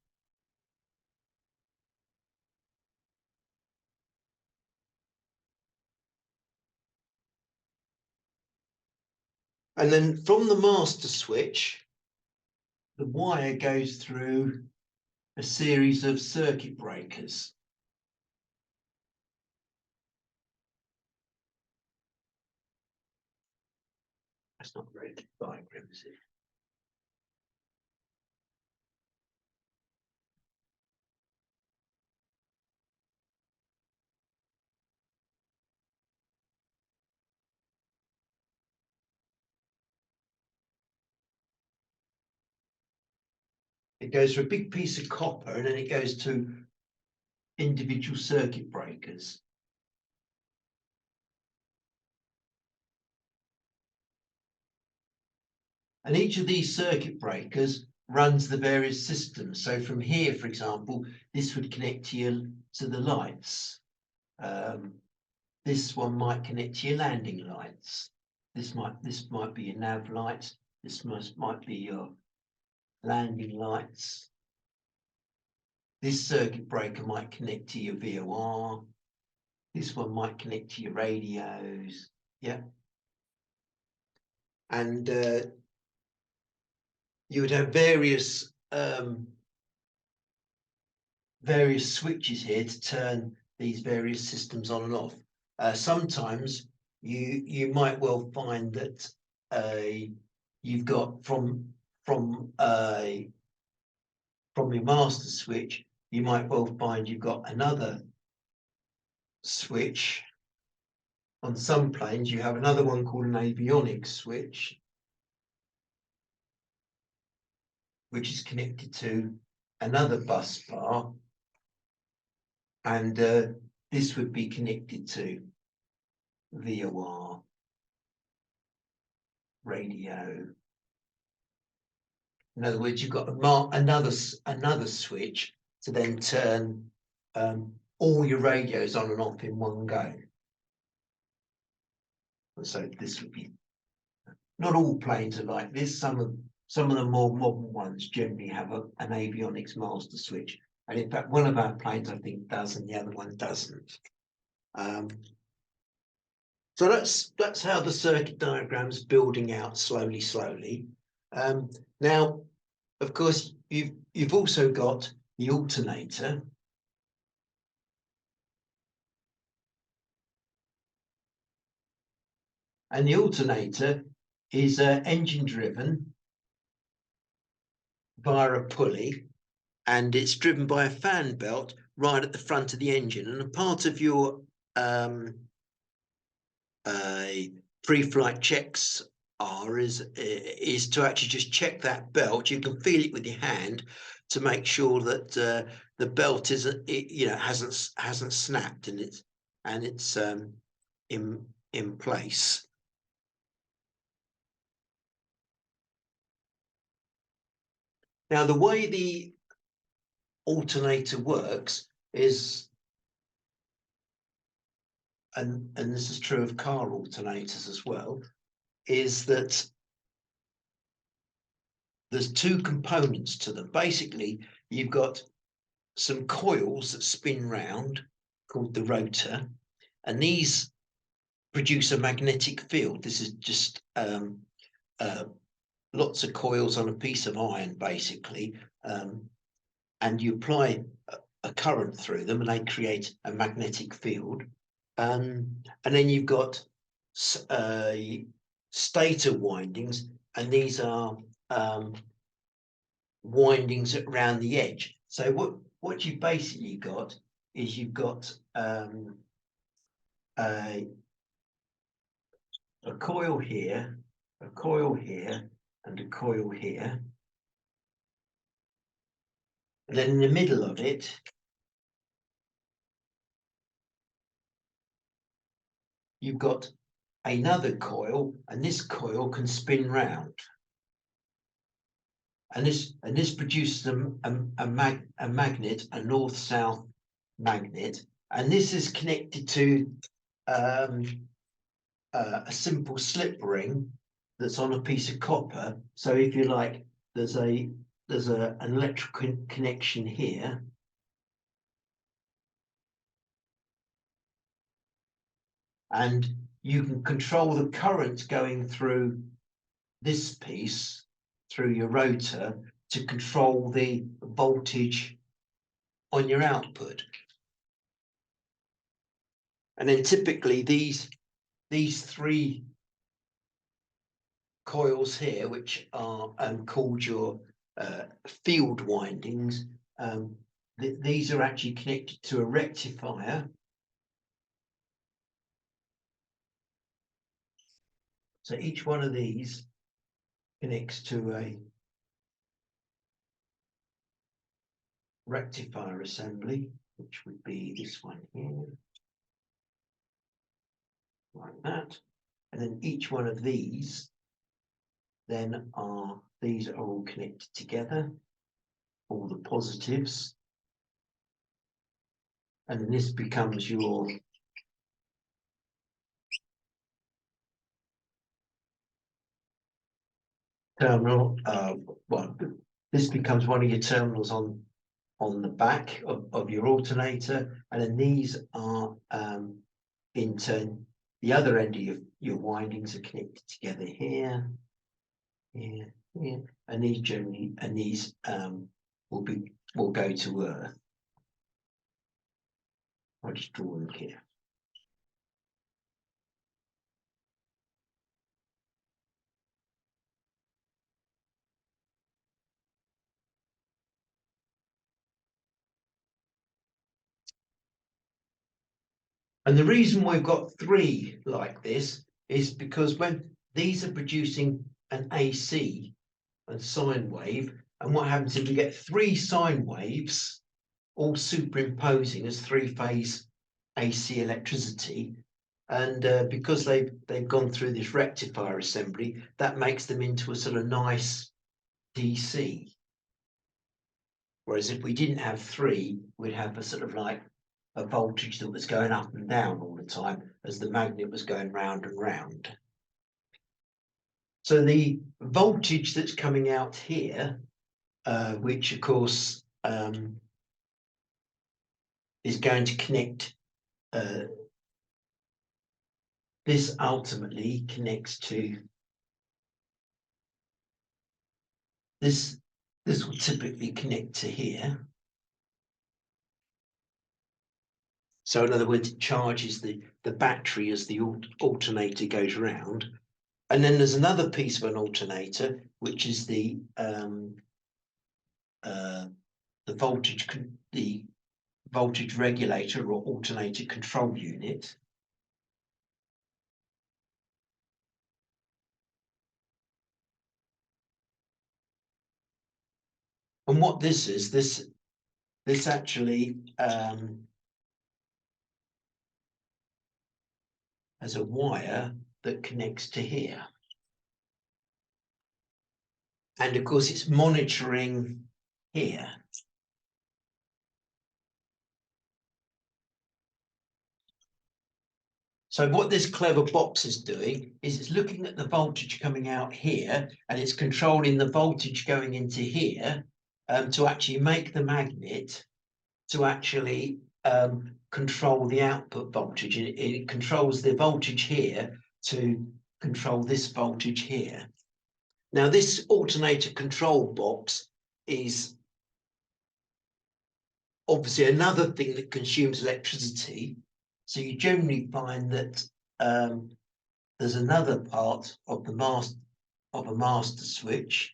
And then from the master switch, the wire goes through a series of circuit breakers. That's not a very good diagram, is it? It goes through a big piece of copper and then it goes to individual circuit breakers. And each of these circuit breakers runs the various systems. So from here, for example, this would connect to the lights. This one might connect to your landing lights. This might be your nav lights. This might be your landing lights. This circuit breaker might connect to your VOR. This one might connect to your radios. Yeah. And you would have various switches here to turn these various systems on and off. Sometimes you might well find that you've got from your master switch, you might well find you've got another switch. On some planes, you have another one called an avionics switch, which is connected to another bus bar, and this would be connected to VOR, radio. In other words, you've got another switch to then turn all your radios on and off in one go. So this would be, not all planes are like this. Some of the more modern ones generally have an avionics master switch, and in fact, one of our planes I think does, and the other one doesn't. So that's how the circuit diagram's building out slowly. Now, of course, you've also got the alternator. And the alternator is engine driven via a pulley, and it's driven by a fan belt right at the front of the engine. And a part of your pre-flight checks is to actually just check that belt. You can feel it with your hand to make sure that the belt hasn't snapped and it's in place. Now, the way the alternator works is, and this is true of car alternators as well, is that there's two components to them. Basically, you've got some coils that spin round called the rotor, and these produce a magnetic field. This is just lots of coils on a piece of iron, basically, and you apply a current through them and they create a magnetic field. And then you've got stator windings, and these are windings around the edge. So what you basically got is you've got a coil here, a coil here, and a coil here. And then in the middle of it, you've got another coil, and this coil can spin round. And this produces a magnet, a north-south magnet, and this is connected to a simple slip ring that's on a piece of copper. So if you like, there's an electrical connection here. And you can control the current going through this piece, through your rotor, to control the voltage on your output. And then typically these three coils here, which are called your field windings. These are actually connected to a rectifier. So each one of these connects to a rectifier assembly, which would be this one here, like that. And then each one of these then these are all connected together, all the positives. And then this becomes your terminal. Well, this becomes one of your terminals on the back of your alternator, and then these are in turn the other end of your windings are connected together here, here, here, and these generally will go to earth. I'll just draw them here. And the reason we've got 3 like this is because when these are producing an AC and sine wave, and what happens if we get 3 sine waves all superimposing as 3-phase AC electricity, and because they've gone through this rectifier assembly, that makes them into a sort of nice DC. Whereas if we didn't have 3, we'd have a sort of like a voltage that was going up and down all the time as the magnet was going round and round. So the voltage that's coming out here, which of course is going to connect, this ultimately connects to this. This will typically connect to here. So in other words, it charges the battery as the alternator goes round. And then there's another piece of an alternator, which is the voltage regulator or alternator control unit. And what this is, this actually has a wire that connects to here. And of course, it's monitoring here. So what this clever box is doing is it's looking at the voltage coming out here, and it's controlling the voltage going into here to actually make the magnet to actually control the output voltage. It controls the voltage here to control this voltage here. Now, this alternator control box is obviously another thing that consumes electricity. So you generally find that there's another part of the a master switch.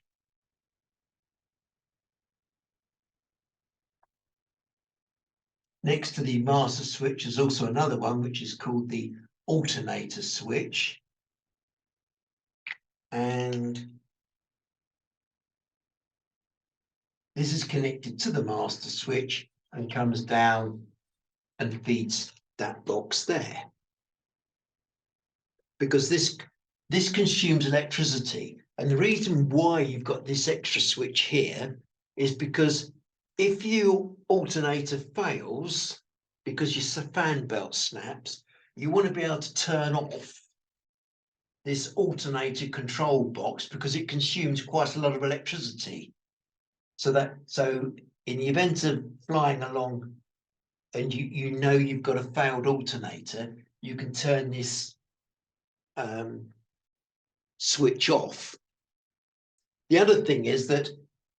Next to the master switch is also another one, which is called the alternator switch. And this is connected to the master switch and comes down and feeds that box there. Because this consumes electricity. And the reason why you've got this extra switch here is because if your alternator fails, because your fan belt snaps, you want to be able to turn off this alternator control box because it consumes quite a lot of electricity. So in the event of flying along and you know you've got a failed alternator, you can turn this switch off. The other thing is that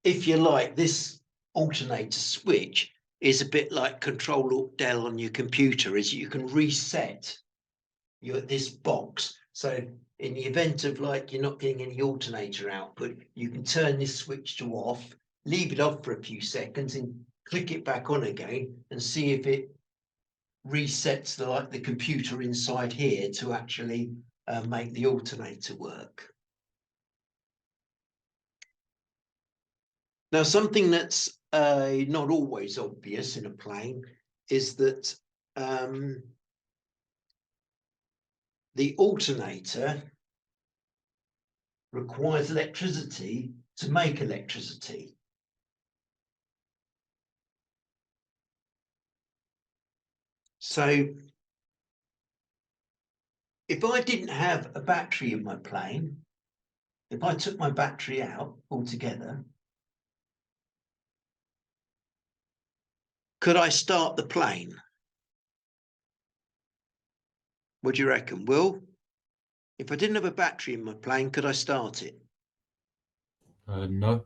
if you like, this alternator switch is a bit like Control-Alt-Del on your computer, is you can reset this box. So in the event of like you're not getting any alternator output, you can turn this switch to off, leave it off for a few seconds and click it back on again and see if it resets the computer inside here to actually make the alternator work. Now, something that's not always obvious in a plane is that the alternator requires electricity to make electricity. So if I didn't have a battery in my plane, if I took my battery out altogether, could I start the plane? What do you reckon, Will? If I didn't have a battery in my plane, could I start it? No.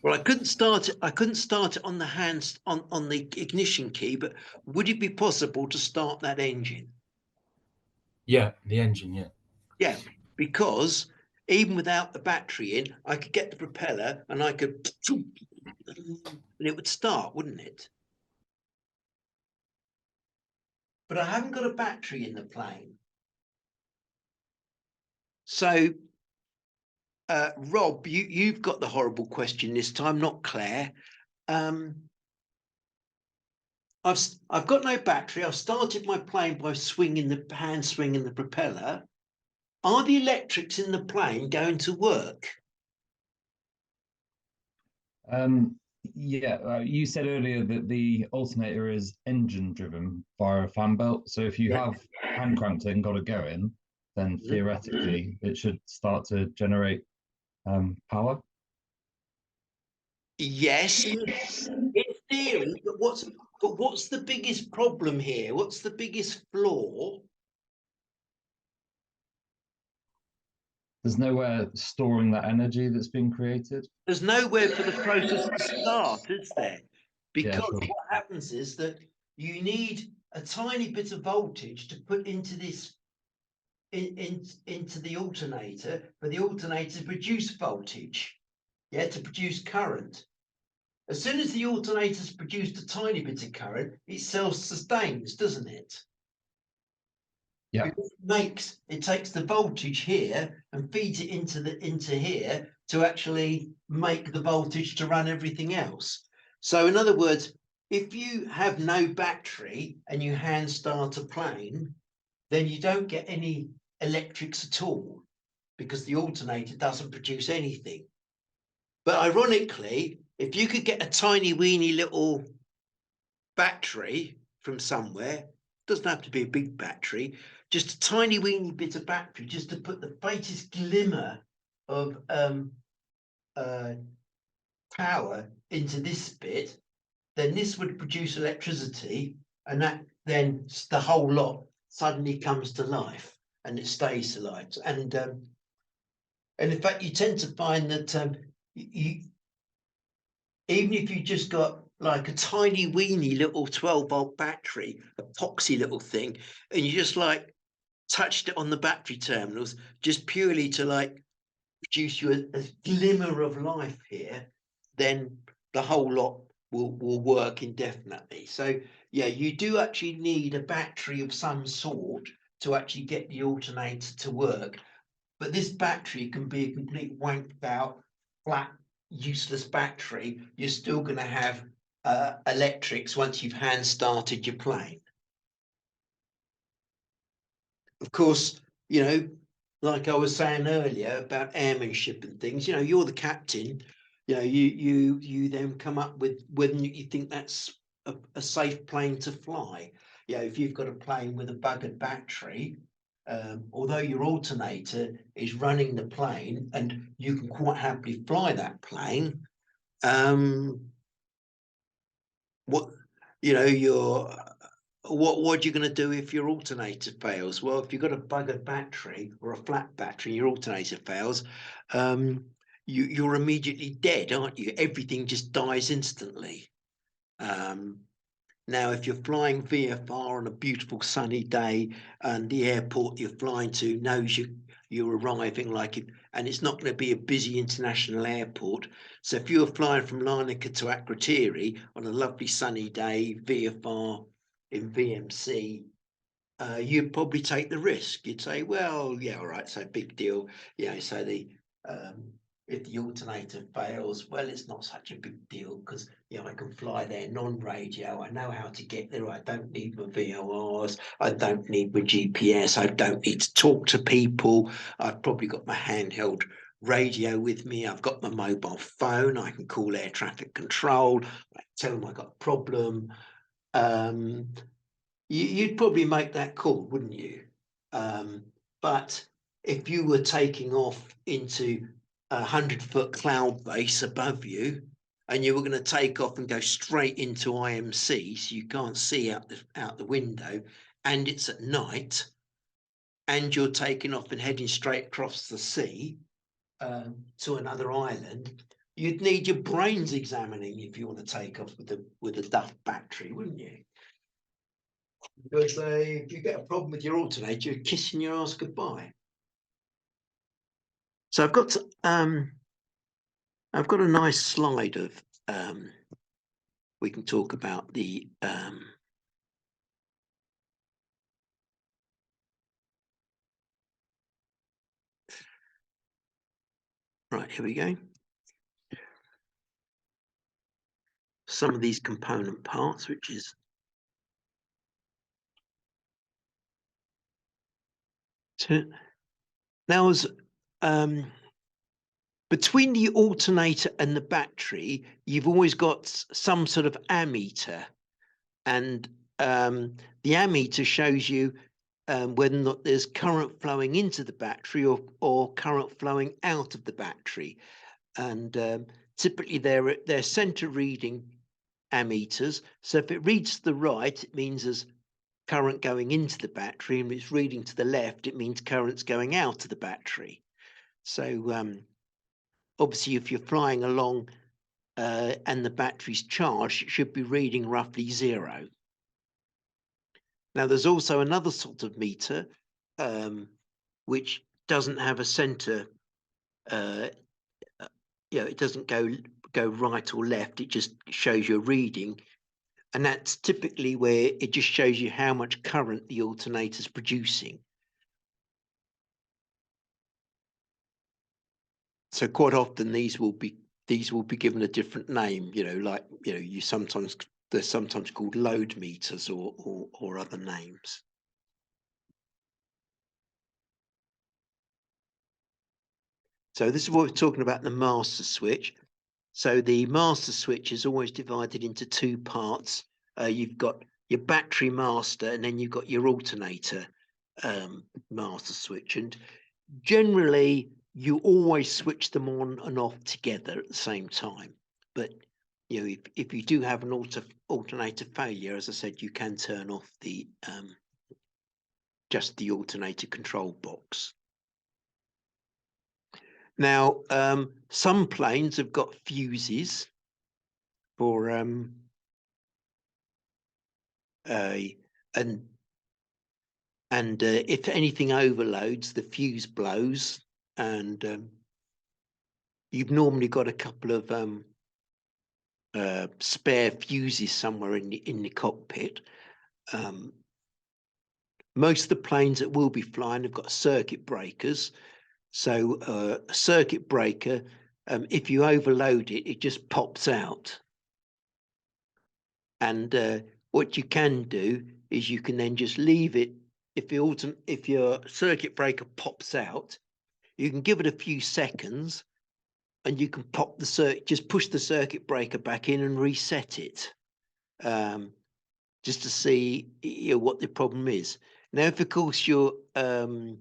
Well, I couldn't start it. I couldn't start it on the hands on the ignition key, but would it be possible to start that engine? Yeah, the engine, yeah. Yeah, because even without the battery in, I could get the propeller and I could, and it would start, wouldn't it? But I haven't got a battery in the plane. So, Rob, you've got the horrible question this time, not Claire. I've got no battery. I've started my plane by swinging the propeller. Are the electrics in the plane going to work? Yeah, you said earlier that the alternator is engine driven via a fan belt. So if you have hand clamped it and got it going, then theoretically it should start to generate power. Yes, in theory, but what's the biggest problem here? What's the biggest flaw? There's nowhere storing that energy that's been created. There's nowhere for the process to start, is there? Because Yeah, sure. what happens is that you need a tiny bit of voltage to put into this into the alternator for the alternator to produce voltage, yeah, to produce current. As soon as the alternator's produced a tiny bit of current, it self-sustains, doesn't it? Yeah. Because it takes the voltage here and feeds it into here to actually make the voltage to run everything else. So in other words, if you have no battery and you hand start a plane, then you don't get any electrics at all because the alternator doesn't produce anything. But ironically, if you could get a tiny weeny little battery from somewhere, doesn't have to be a big battery, just a tiny weeny bit of battery, just to put the faintest glimmer of power into this bit, then this would produce electricity, and that then the whole lot suddenly comes to life and it stays to life. And in fact, you tend to find that even if you just got like a tiny weeny little 12-volt battery, a poxy little thing, and you just like touched it on the battery terminals just purely to like produce you a glimmer of life here, then the whole lot will work indefinitely. So yeah, you do actually need a battery of some sort to actually get the alternator to work. But this battery can be a complete wanked out, flat, useless battery. You're still going to have electrics once you've hand started your plane. Of course, you know, like I was saying earlier about airmanship and things, you know, you're the captain, you know, you then come up with whether you think that's a safe plane to fly. You know, if you've got a plane with a buggered battery, although your alternator is running the plane and you can quite happily fly that plane, what, you know, what are you going to do if your alternator fails? Well, if you've got a buggered battery or a flat battery and your alternator fails, you're immediately dead, aren't you? Everything just dies instantly. Now, if you're flying VFR on a beautiful sunny day and the airport you're flying to knows you're arriving and it's not going to be a busy international airport. So if you're flying from Larnaca to Akrotiri on a lovely sunny day, VFR in VMC, you'd probably take the risk. You'd say, well, yeah, all right, so big deal. So if the alternator fails, well, it's not such a big deal because I can fly there non-radio. I know how to get there. I don't need my VORs. I don't need my GPS. I don't need to talk to people. I've probably got my handheld radio with me. I've got my mobile phone. I can call air traffic control. I tell them I got a problem. You'd probably make that call, wouldn't you? But if you were taking off into 100-foot cloud base above you, and you were going to take off and go straight into IMC, so you can't see out the window, and it's at night, and you're taking off and heading straight across the sea to another island, you'd need your brains examining if you want to take off with a duff battery, wouldn't you? Because if you get a problem with your alternator, you're kissing your ass goodbye. So I've got a nice slide of we can talk about the right, here we go. Some of these component parts, which is now as between the alternator and the battery, you've always got some sort of ammeter, and the ammeter shows you whether or not there's current flowing into the battery or current flowing out of the battery. And typically they're center reading ammeters. So if it reads to the right, it means there's current going into the battery, and if it's reading to the left, it means current's going out of the battery. So obviously, if you're flying along and the battery's charged, it should be reading roughly 0. Now, there's also another sort of meter which doesn't have a center. It doesn't go right or left. It just shows you a reading, and that's typically where it just shows you how much current the alternator's producing. So quite often these will be given a different name. They're sometimes called load meters or other names. So this is what we're talking about, the master switch. So the master switch is always divided into 2 parts. You've got your battery master, and then you've got your alternator master switch. And generally, you always switch them on and off together at the same time. But if you do have an alternator failure, as I said, you can turn off the just the alternator control box. Now, some planes have got fuses for if anything overloads, the fuse blows, and you've normally got a couple of spare fuses somewhere in the cockpit. Most of the planes that will be flying have got circuit breakers. So a circuit breaker, if you overload it, it just pops out. And what you can do is you can then just leave it. If your circuit breaker pops out, you can give it a few seconds, and you can just push the circuit breaker back in and reset it, just to see what the problem is. Now, if of course you're a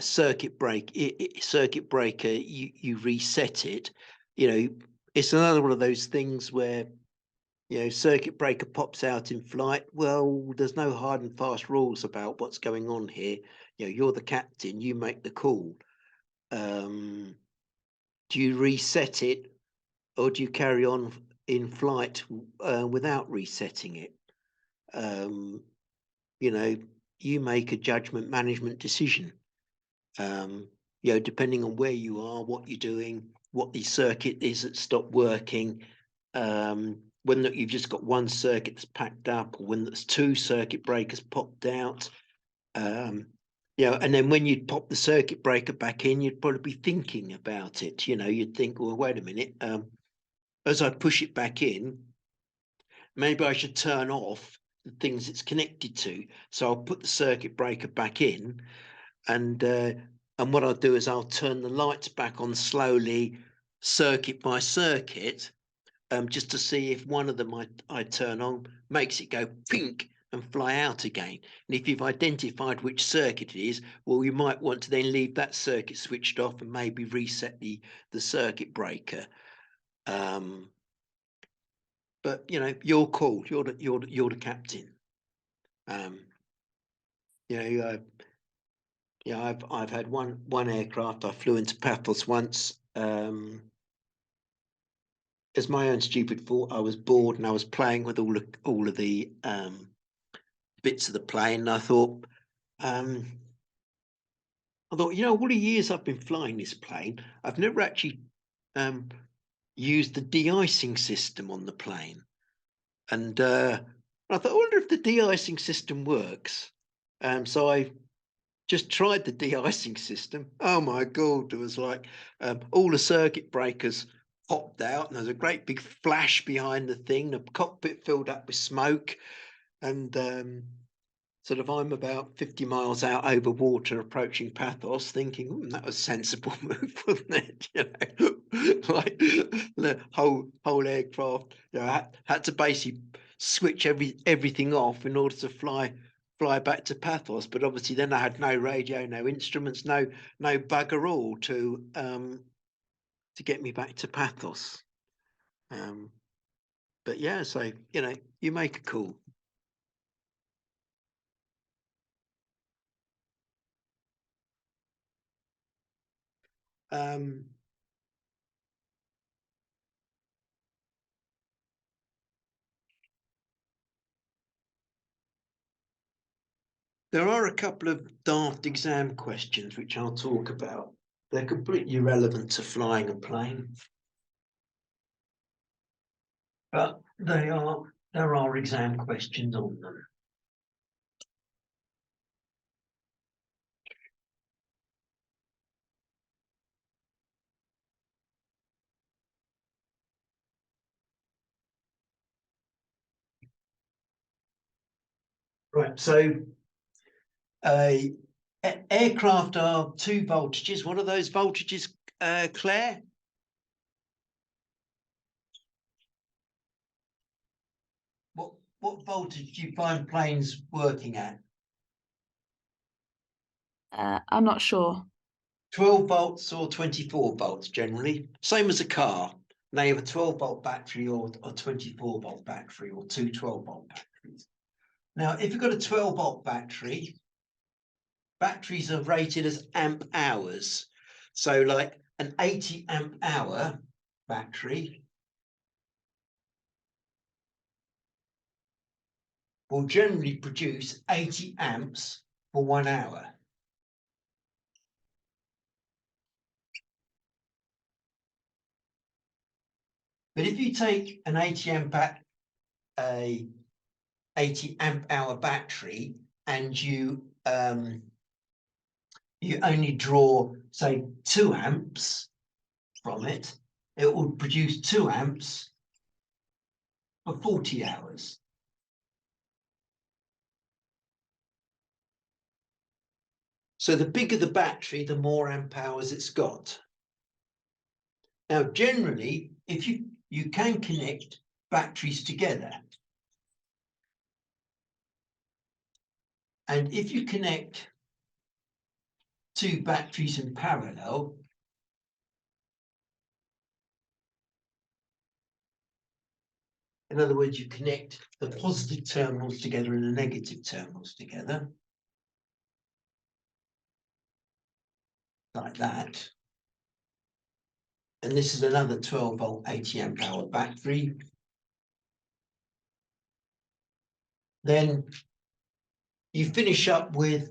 circuit breaker, you reset it. It's another one of those things where circuit breaker pops out in flight. Well, there's no hard and fast rules about what's going on here. You're the captain, you make the call. Do you reset it or do you carry on in flight without resetting it? You know, you make a judgment management decision. You know, depending on where you are, what you're doing, what the circuit is that stopped working, whether you've just got one circuit that's packed up, or when there's two circuit breakers popped out. You know, and then when you'd pop the circuit breaker back in, you'd probably be thinking about it. You know, you'd think, well, wait a minute, as I push it back in, maybe I should turn off the things it's connected to. So I'll put the circuit breaker back in, and what I'll do is I'll turn the lights back on slowly, circuit by circuit, just to see if one of them I turn on makes it go pink and fly out again. And if you've identified which circuit it is, well, you might want to then leave that circuit switched off and maybe reset the circuit breaker. But you know, you're cool. You're the captain. You know, yeah, I've had one aircraft. I flew into Paphos once. As my own stupid fault, I was bored and I was playing with all of the bits of the plane. And I thought, you know, all the years I've been flying this plane, I've never actually used the de-icing system on the plane. And I thought, I wonder if the de-icing system works. So I just tried the de-icing system. Oh my God, there was like all the circuit breakers popped out and there's a great big flash behind the thing. The cockpit filled up with smoke, and sort of I'm about 50 miles out over water approaching Paphos, thinking, that was a sensible move, wasn't it? You know, like the whole aircraft, you know, had to basically switch everything off in order to fly back to Paphos. But obviously then I had no radio, no instruments, no bugger all to get me back to Paphos. But yeah, so you know, you make a call. There are a couple of daft exam questions which I'll talk about. They're completely irrelevant to flying a plane, but there are exam questions on them. Right, so aircraft are two voltages. What are those voltages, Claire? What voltage do you find planes working at? I'm not sure. 12 volts or 24 volts generally. Same as a car. They have a 12-volt battery or a 24-volt battery or two 12-volt batteries. Now, if you've got a 12-volt battery, batteries are rated as amp hours. So like an 80 amp hour battery will generally produce 80 amps for 1 hour. But if you take an 80 amp hour battery and you only draw, say, 2 amps from it, it will produce 2 amps for 40 hours. So the bigger the battery, the more amp hours it's got. Now, generally, if you can connect batteries together. And if you connect two batteries in parallel, in other words, you connect the positive terminals together and the negative terminals together, like that. and this is another 12-volt 80 amp hour battery. Then you finish up with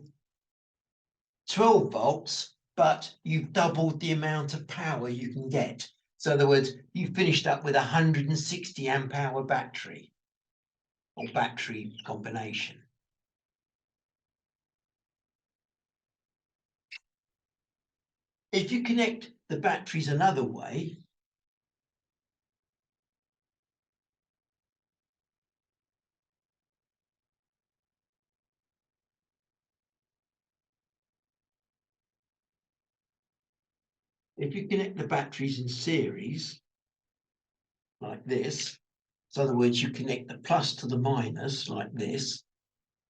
12 volts, but you've doubled the amount of power you can get. So in other words, you finished up with 160 amp hour battery or battery combination. If you connect the batteries another way, if you connect the batteries in series, like this, so in other words, you connect the plus to the minus like this,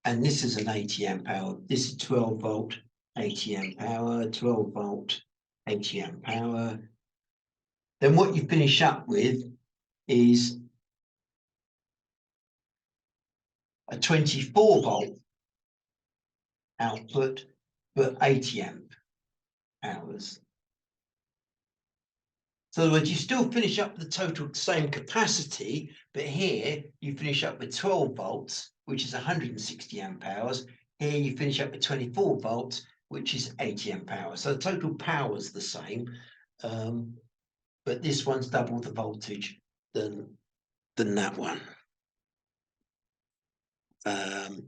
and this is an 80 amp hour, this is 12 volt, 80 amp hour, 12 volt, 80 amp hour. Then what you finish up with is a 24 volt output, but 80 amp hours. So in other words, you still finish up the total same capacity, but here you finish up with 12 volts, which is 160 amp hours. Here you finish up with 24 volts, which is 80 amp hours. So the total power is the same, but this one's double the voltage than that one. And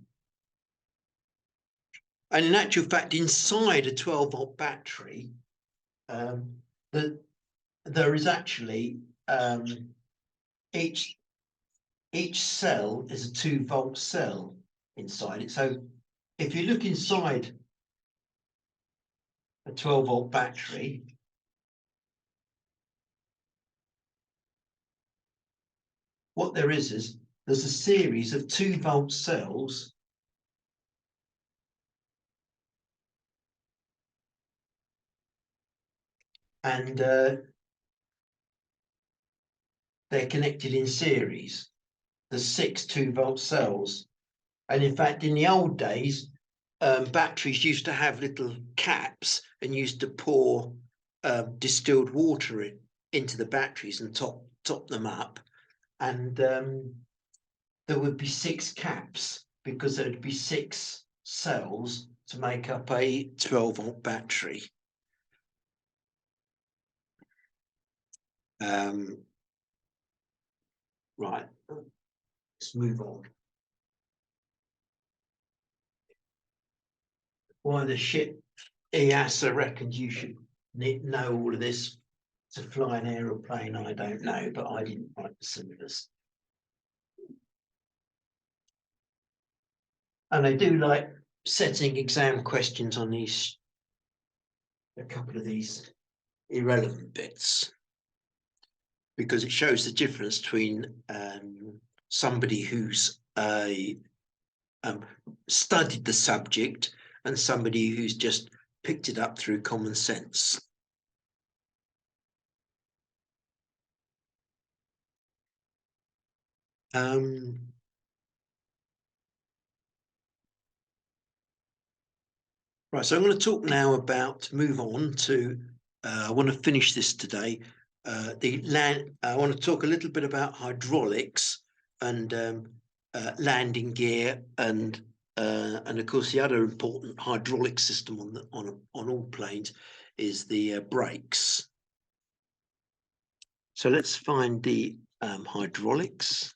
in actual fact, inside a 12-volt battery, there is actually each cell is a 2-volt cell inside it. So if you look inside a 12-volt battery, what there is there's a series of 2-volt cells and they're connected in series. There's 6 2-volt cells. And in fact, in the old days, batteries used to have little caps and used to pour distilled water into the batteries and top them up. And there would be 6 caps because there would be 6 cells to make up a 12-volt battery. Right, let's move on. Why the shit EASA reckons you should know all of this to fly an aeroplane, I don't know, but I didn't write the syllabus. And I do like setting exam questions on these, a couple of these irrelevant bits, because it shows the difference between somebody who's studied the subject and somebody who's just picked it up through common sense. Right, so I'm going to talk now about, move on to, I want to finish this today. I want to talk a little bit about hydraulics and landing gear, and of course the other important hydraulic system on all planes is the brakes. So let's find the hydraulics.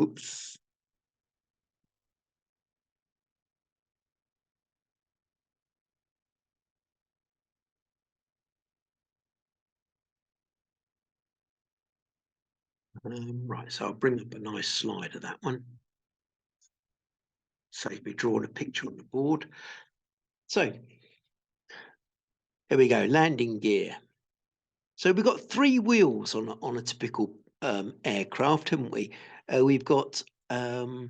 Oops. Right, so I'll bring up a nice slide of that one. Save me drawing a picture on the board. So here we go, landing gear. So we've got 3 wheels on a typical aircraft, haven't we? We've got the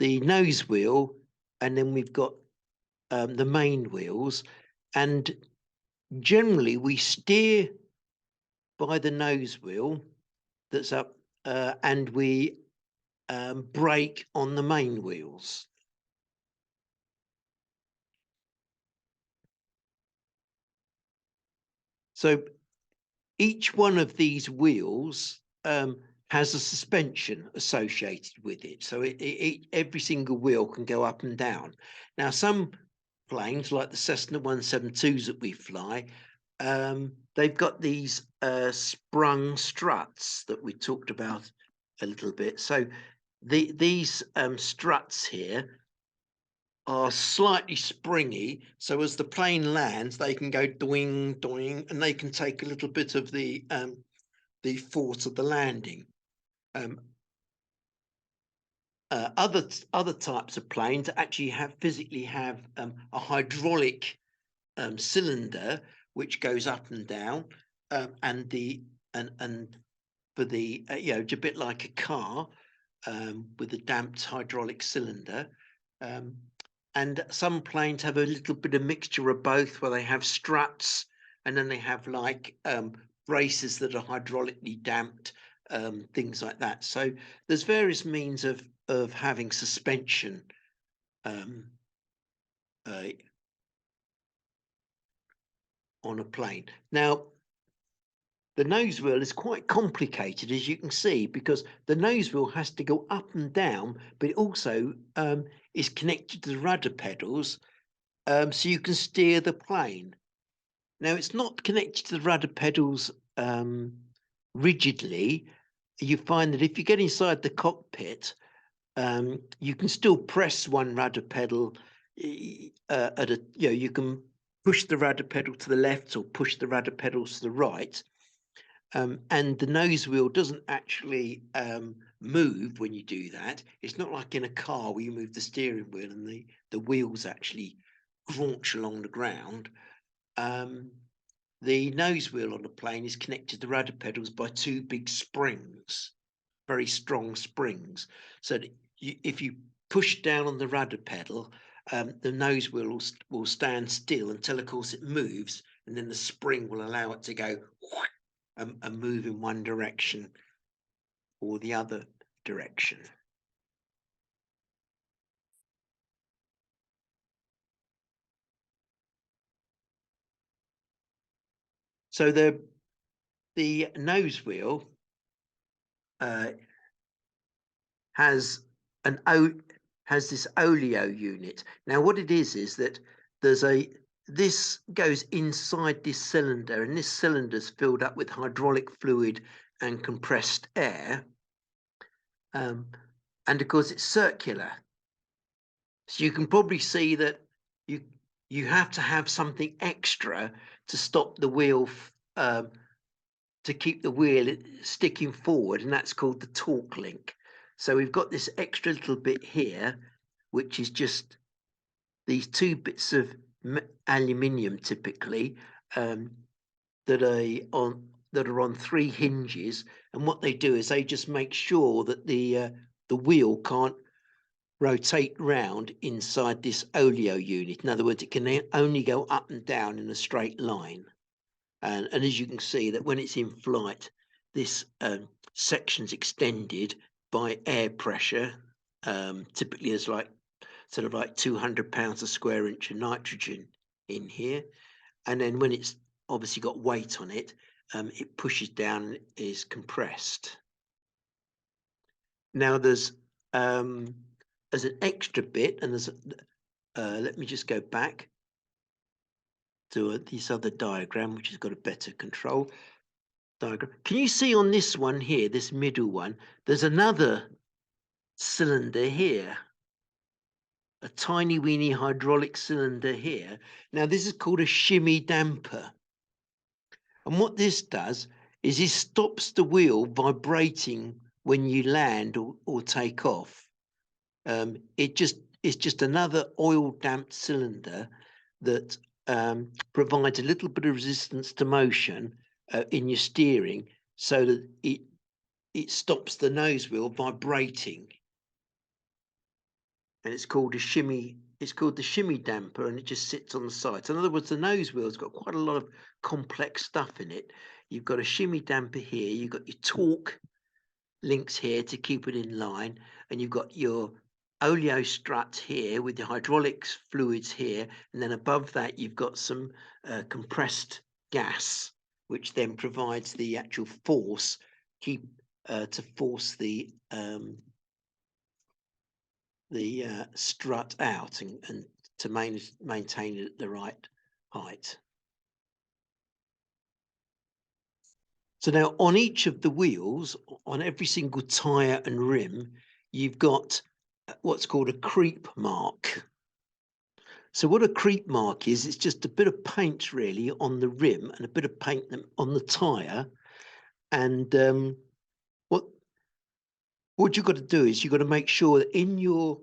nose wheel, and then we've got the main wheels, and generally we steer by the nose wheel that's up, and we brake on the main wheels. So each one of these wheels has a suspension associated with it. So every single wheel can go up and down. Now, some planes like the Cessna 172s that we fly, they've got these sprung struts that we talked about a little bit. So these struts here are slightly springy, so as the plane lands, they can go doing, doing, and they can take a little bit of the force of the landing. Other types of planes actually physically have a hydraulic cylinder which goes up and down, and for the it's a bit like a car with a damped hydraulic cylinder. And some planes have a little bit of mixture of both, where they have struts and then they have like braces that are hydraulically damped, things like that. So there's various means of having suspension on a plane. Now, the nose wheel is quite complicated, as you can see, because the nose wheel has to go up and down, but it also is connected to the rudder pedals, so you can steer the plane. Now, it's not connected to the rudder pedals rigidly. You find that if you get inside the cockpit, you can still press one rudder pedal at a, you can push the rudder pedal to the left or push the rudder pedals to the right. And the nose wheel doesn't actually move when you do that. It's not like in a car where you move the steering wheel and the wheels actually launch along the ground. The nose wheel on the plane is connected to the rudder pedals by two big springs, very strong springs. So that if you push down on the rudder pedal, the nose wheel will stand still until, of course, it moves, and then the spring will allow it to go and move in one direction or the other direction. So the nose wheel has this oleo unit. Now, what it is that this goes inside this cylinder, and this cylinder is filled up with hydraulic fluid and compressed air. And of course, it's circular. So you can probably see that you have to have something extra to stop the wheel, to keep the wheel sticking forward, and that's called the torque link. So we've got this extra little bit here, which is just these two bits of aluminium, typically, that are on three hinges, and what they do is they just make sure that the wheel can't rotate round inside this oleo unit. In other words, it can only go up and down in a straight line. And as you can see, that when it's in flight, this section's extended by air pressure. Typically, there's like 200 pounds a square inch of nitrogen in here. And then when it's obviously got weight on it, it pushes down and is compressed. Now there's an extra bit, and there's let me just go back to this other diagram, which has got a better control diagram. Can you see on this one here, this middle one, there's another cylinder here, a tiny weeny hydraulic cylinder here. Now this is called a shimmy damper. And what this does is it stops the wheel vibrating when you land or take off. It's just another oil damped cylinder that provides a little bit of resistance to motion in your steering, so that it stops the nose wheel vibrating. And it's called a shimmy. It's called the shimmy damper, and it just sits on the side. So in other words, the nose wheel's got quite a lot of complex stuff in it. You've got a shimmy damper here. You've got your torque links here to keep it in line, and you've got your oleo strut here with the hydraulics fluids here, and then above that you've got some compressed gas which then provides the actual force to force the strut out and to maintain it at the right height. So now on each of the wheels, on every single tyre and rim, you've got what's called a creep mark. So what a creep mark is, it's just a bit of paint really on the rim and a bit of paint on the tyre. And what you've got to do is you've got to make sure that in your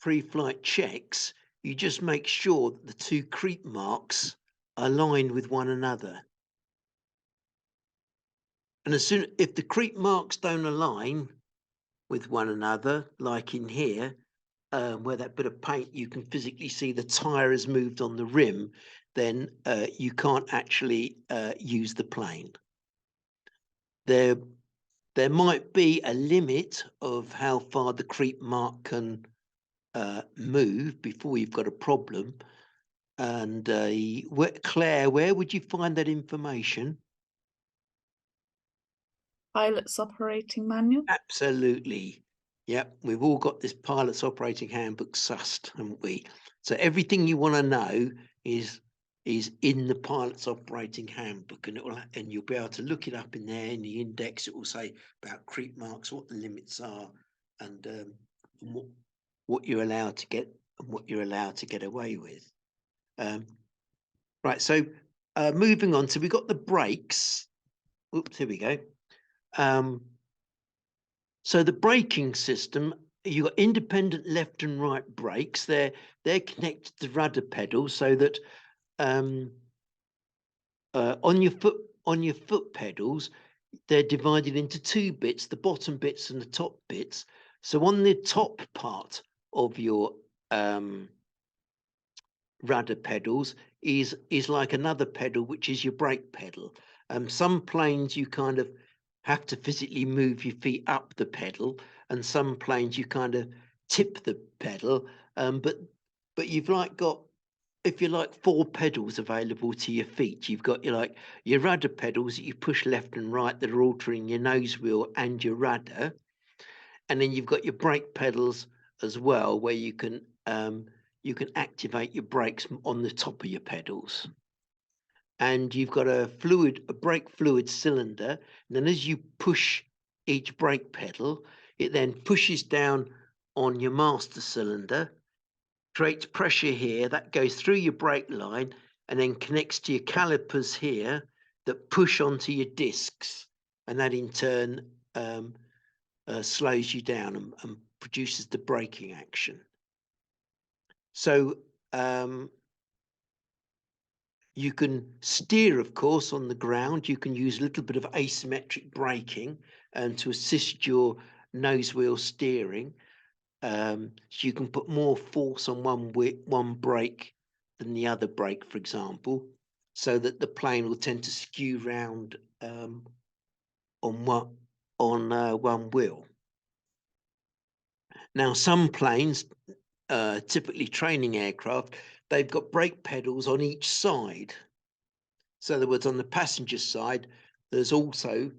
pre-flight checks, you just make sure that the two creep marks are aligned with one another. And if the creep marks don't align with one another, like in here, where that bit of paint, you can physically see the tyre has moved on the rim, then you can't actually use the plane. There might be a limit of how far the creep mark can move before you've got a problem. And Claire, where would you find that information? Pilot's operating manual. Absolutely. Yep, we've all got this pilot's operating handbook sussed, haven't we? So everything you want to know is in the pilot's operating handbook, and you'll be able to look it up in there in the index. It will say about creep marks, what the limits are, and what you're allowed to get and what you're allowed to get away with. Right, so moving on, so we've got the brakes. Oops, here we go. So the braking system, you've got independent left and right brakes. They're connected to the rudder pedal, so that on your foot pedals, they're divided into two bits, the bottom bits and the top bits. So on the top part of your rudder pedals is like another pedal, which is your brake pedal. Some planes you kind of have to physically move your feet up the pedal, and some planes you kind of tip the pedal. But you've got, if you like, 4 pedals available to your feet. You've got your rudder pedals that you push left and right that are altering your nose wheel and your rudder, and then you've got your brake pedals as well, where you can activate your brakes on the top of your pedals. And you've got a brake fluid cylinder. And then as you push each brake pedal, it then pushes down on your master cylinder, creates pressure here, that goes through your brake line and then connects to your calipers here that push onto your discs. And that in turn slows you down and produces the braking action. So you can steer, of course, on the ground. You can use a little bit of asymmetric braking to assist your nose wheel steering. So you can put more force on one brake than the other brake, for example, so that the plane will tend to skew round on one wheel. Now, some planes, typically training aircraft, they've got brake pedals on each side. So in other words, on the passenger side, there's also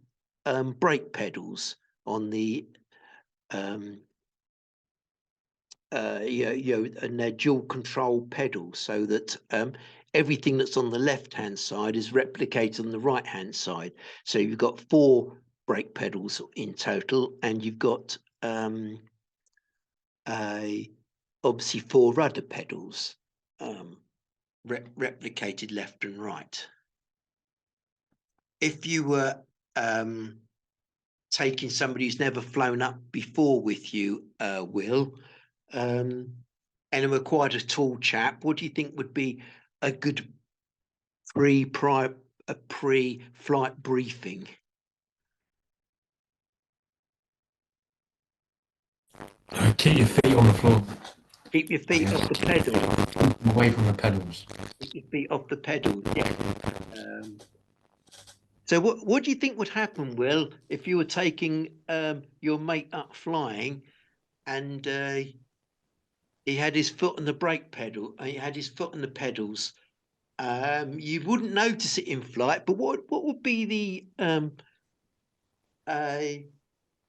brake pedals on the and they're dual control pedals, so that everything that's on the left hand side is replicated on the right hand side. So you've got 4 brake pedals in total, and you've got obviously 4 rudder pedals replicated left and right. If you were taking somebody who's never flown up before with you, Will, and required a tall chap, what do you think would be a good pre-flight briefing? Keep your feet on the floor. Keep your feet off the pedal. Away from the pedals. Keep your feet off the pedal, yeah. So what do you think would happen, Will, if you were taking your mate up flying and he had his foot on the brake pedal, he had his foot on the pedals, You wouldn't notice it in flight, but what would be the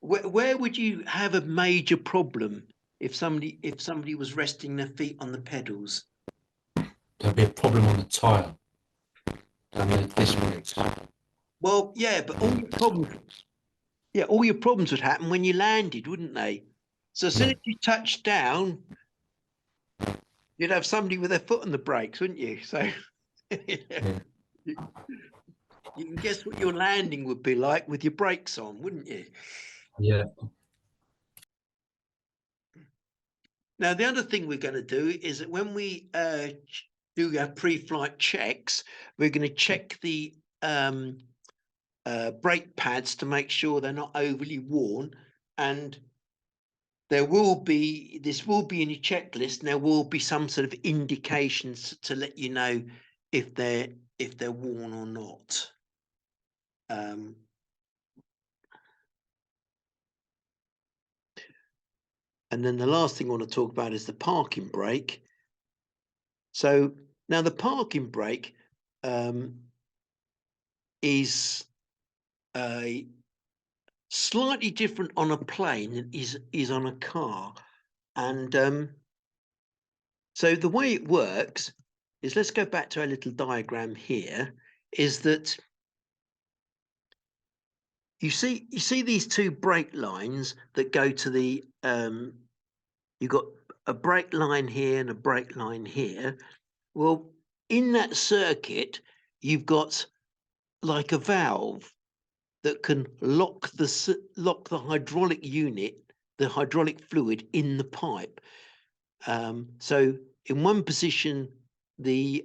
where would you have a major problem if somebody was resting their feet on the pedals? There'll be a problem on the tyre. There'll be a disc brakes. Well, yeah, but all your problems would happen when you landed, wouldn't they? So as soon Yeah. as you touched down, you'd have somebody with their foot on the brakes, wouldn't you? So Yeah. you can guess what your landing would be like with your brakes on, wouldn't you? Yeah. Now, the other thing we're going to do is that when we do our pre-flight checks, we're going to check the brake pads to make sure they're not overly worn, and this will be in your checklist, and there will be some sort of indications to let you know if they're worn or not. And then the last thing I want to talk about is the parking brake. So now the parking brake is slightly different on a plane than is on a car, and so the way it works is, let's go back to our little diagram here, is that you see these two brake lines that go to the you've got a brake line here and a brake line here. Well, in that circuit, you've got like a valve that can lock the hydraulic unit, the hydraulic fluid in the pipe. So in one position, the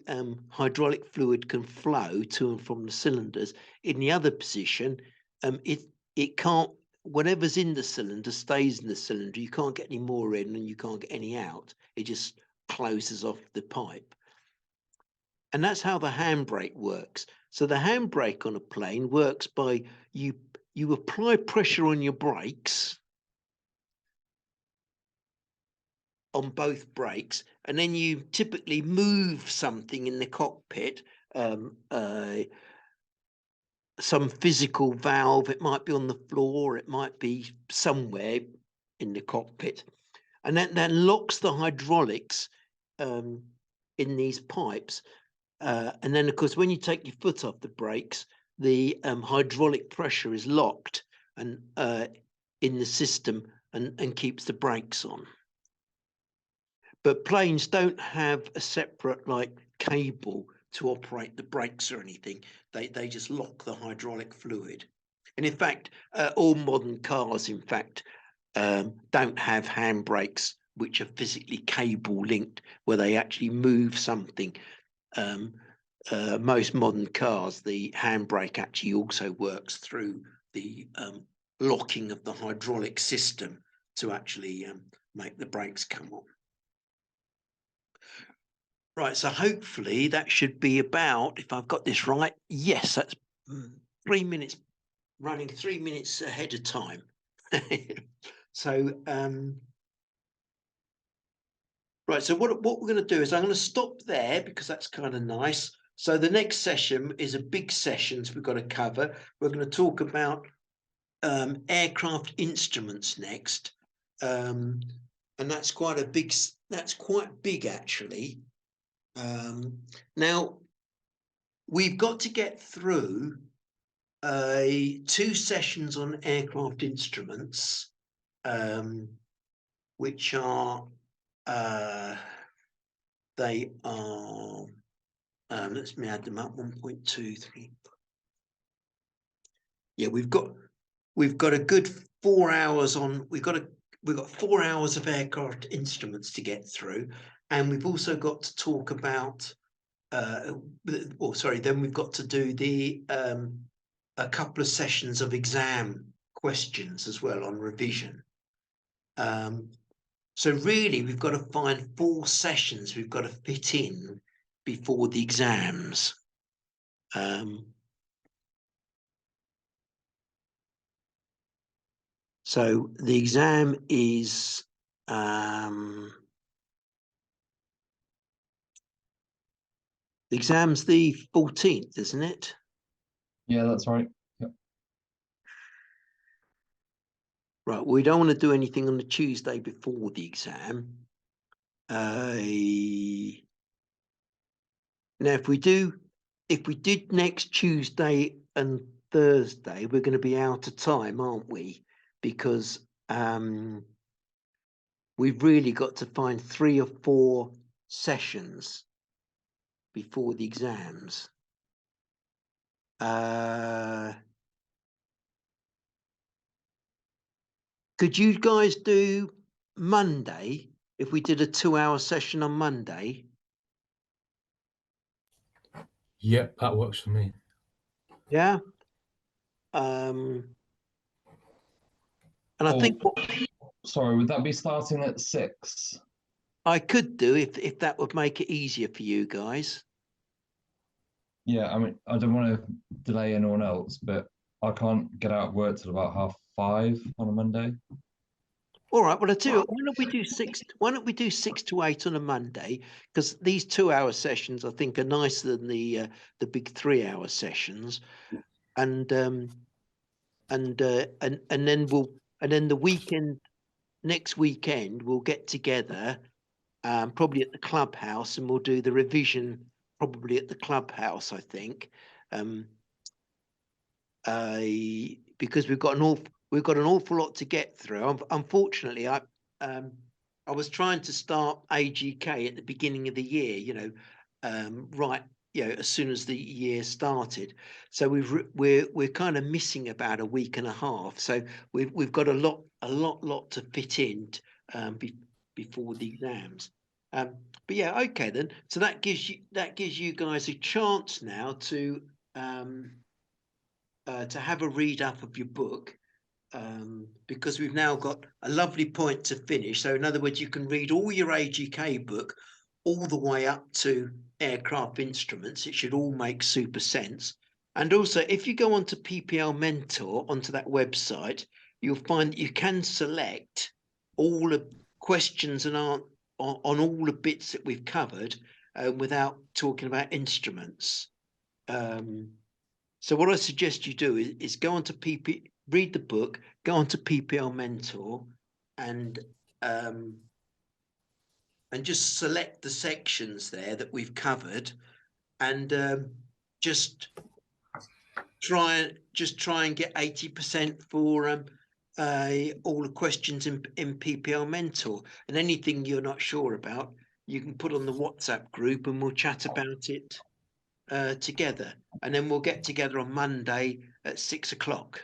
hydraulic fluid can flow to and from the cylinders. In the other position, it can't. Whatever's in the cylinder stays in the cylinder. You can't get any more in, and you can't get any out. It just closes off the pipe. And that's how the handbrake works. So the handbrake on a plane works by you apply pressure on your brakes, on both brakes, and then you typically move something in the cockpit, some physical valve. It might be on the floor, it might be somewhere in the cockpit, and that locks the hydraulics in these pipes. And then, of course, when you take your foot off the brakes, the hydraulic pressure is locked and in the system and keeps the brakes on. But planes don't have a separate cable to operate the brakes or anything. They just lock the hydraulic fluid. And in fact, all modern cars, in fact, don't have handbrakes which are physically cable linked, where they actually move something. Most modern cars, the handbrake actually also works through the locking of the hydraulic system to actually make the brakes come on. Right, so hopefully that should be about, if I've got this right, yes, that's 3 minutes, running 3 minutes ahead of time. So, right, so what we're going to do is I'm going to stop there because that's kind of nice. So the next session is a big session we've got to cover. We're going to talk about aircraft instruments next. And that's quite big actually. Now, we've got to get through 2 sessions on aircraft instruments, which are they are let me add them up. 1.23. Yeah, we've got a good 4 hours on. We've got 4 hours of aircraft instruments to get through, and we've also got to talk about then we've got to do the a couple of sessions of exam questions as well on revision. So really we've got to find 4 sessions we've got to fit in before the exams. So the exam is The exam's the 14th, isn't it? Yeah, that's right. Right, we don't want to do anything on the Tuesday before the exam. Now, if we did next Tuesday and Thursday, we're going to be out of time, aren't we? Because we've really got to find 3 or 4 sessions before the exams. Could you guys do Monday if we did a 2-hour session on Monday? Yep, that works for me. Yeah. And I Or- think what Sorry, would that be starting at 6? I could do if that would make it easier for you guys. Yeah, I mean, I don't want to delay anyone else, but I can't get out of work till about 5:30 on a Monday. All right. Well, I tell you what, why don't we do 6? Why don't we do 6 to 8 on a Monday? Because these 2-hour sessions, I think, are nicer than the big 3-hour sessions. And then the weekend, next weekend, we'll get together, probably at the clubhouse, and we'll do the revision probably at the clubhouse, I think. Because we've got an awful lot to get through. Unfortunately, I was trying to start AGK at the beginning of the year, right, as soon as the year started. So we're kind of missing about a week and a half. So we've got a lot to fit in before the exams. But yeah, okay then. So that gives you guys a chance now to have a read up of your book, because we've now got a lovely point to finish. So in other words, you can read all your AGK book all the way up to aircraft instruments. It should all make super sense. And also, if you go onto PPL Mentor, onto that website, you'll find that you can select all the questions and on all the bits that we've covered, without talking about instruments. So what I suggest you do is go onto read the book, go onto PPL Mentor, and just select the sections there that we've covered, and just try and get 80% for all the questions in PPL Mentor. And anything you're not sure about, you can put on the WhatsApp group, and we'll chat about it together. And then we'll get together on Monday at 6 o'clock.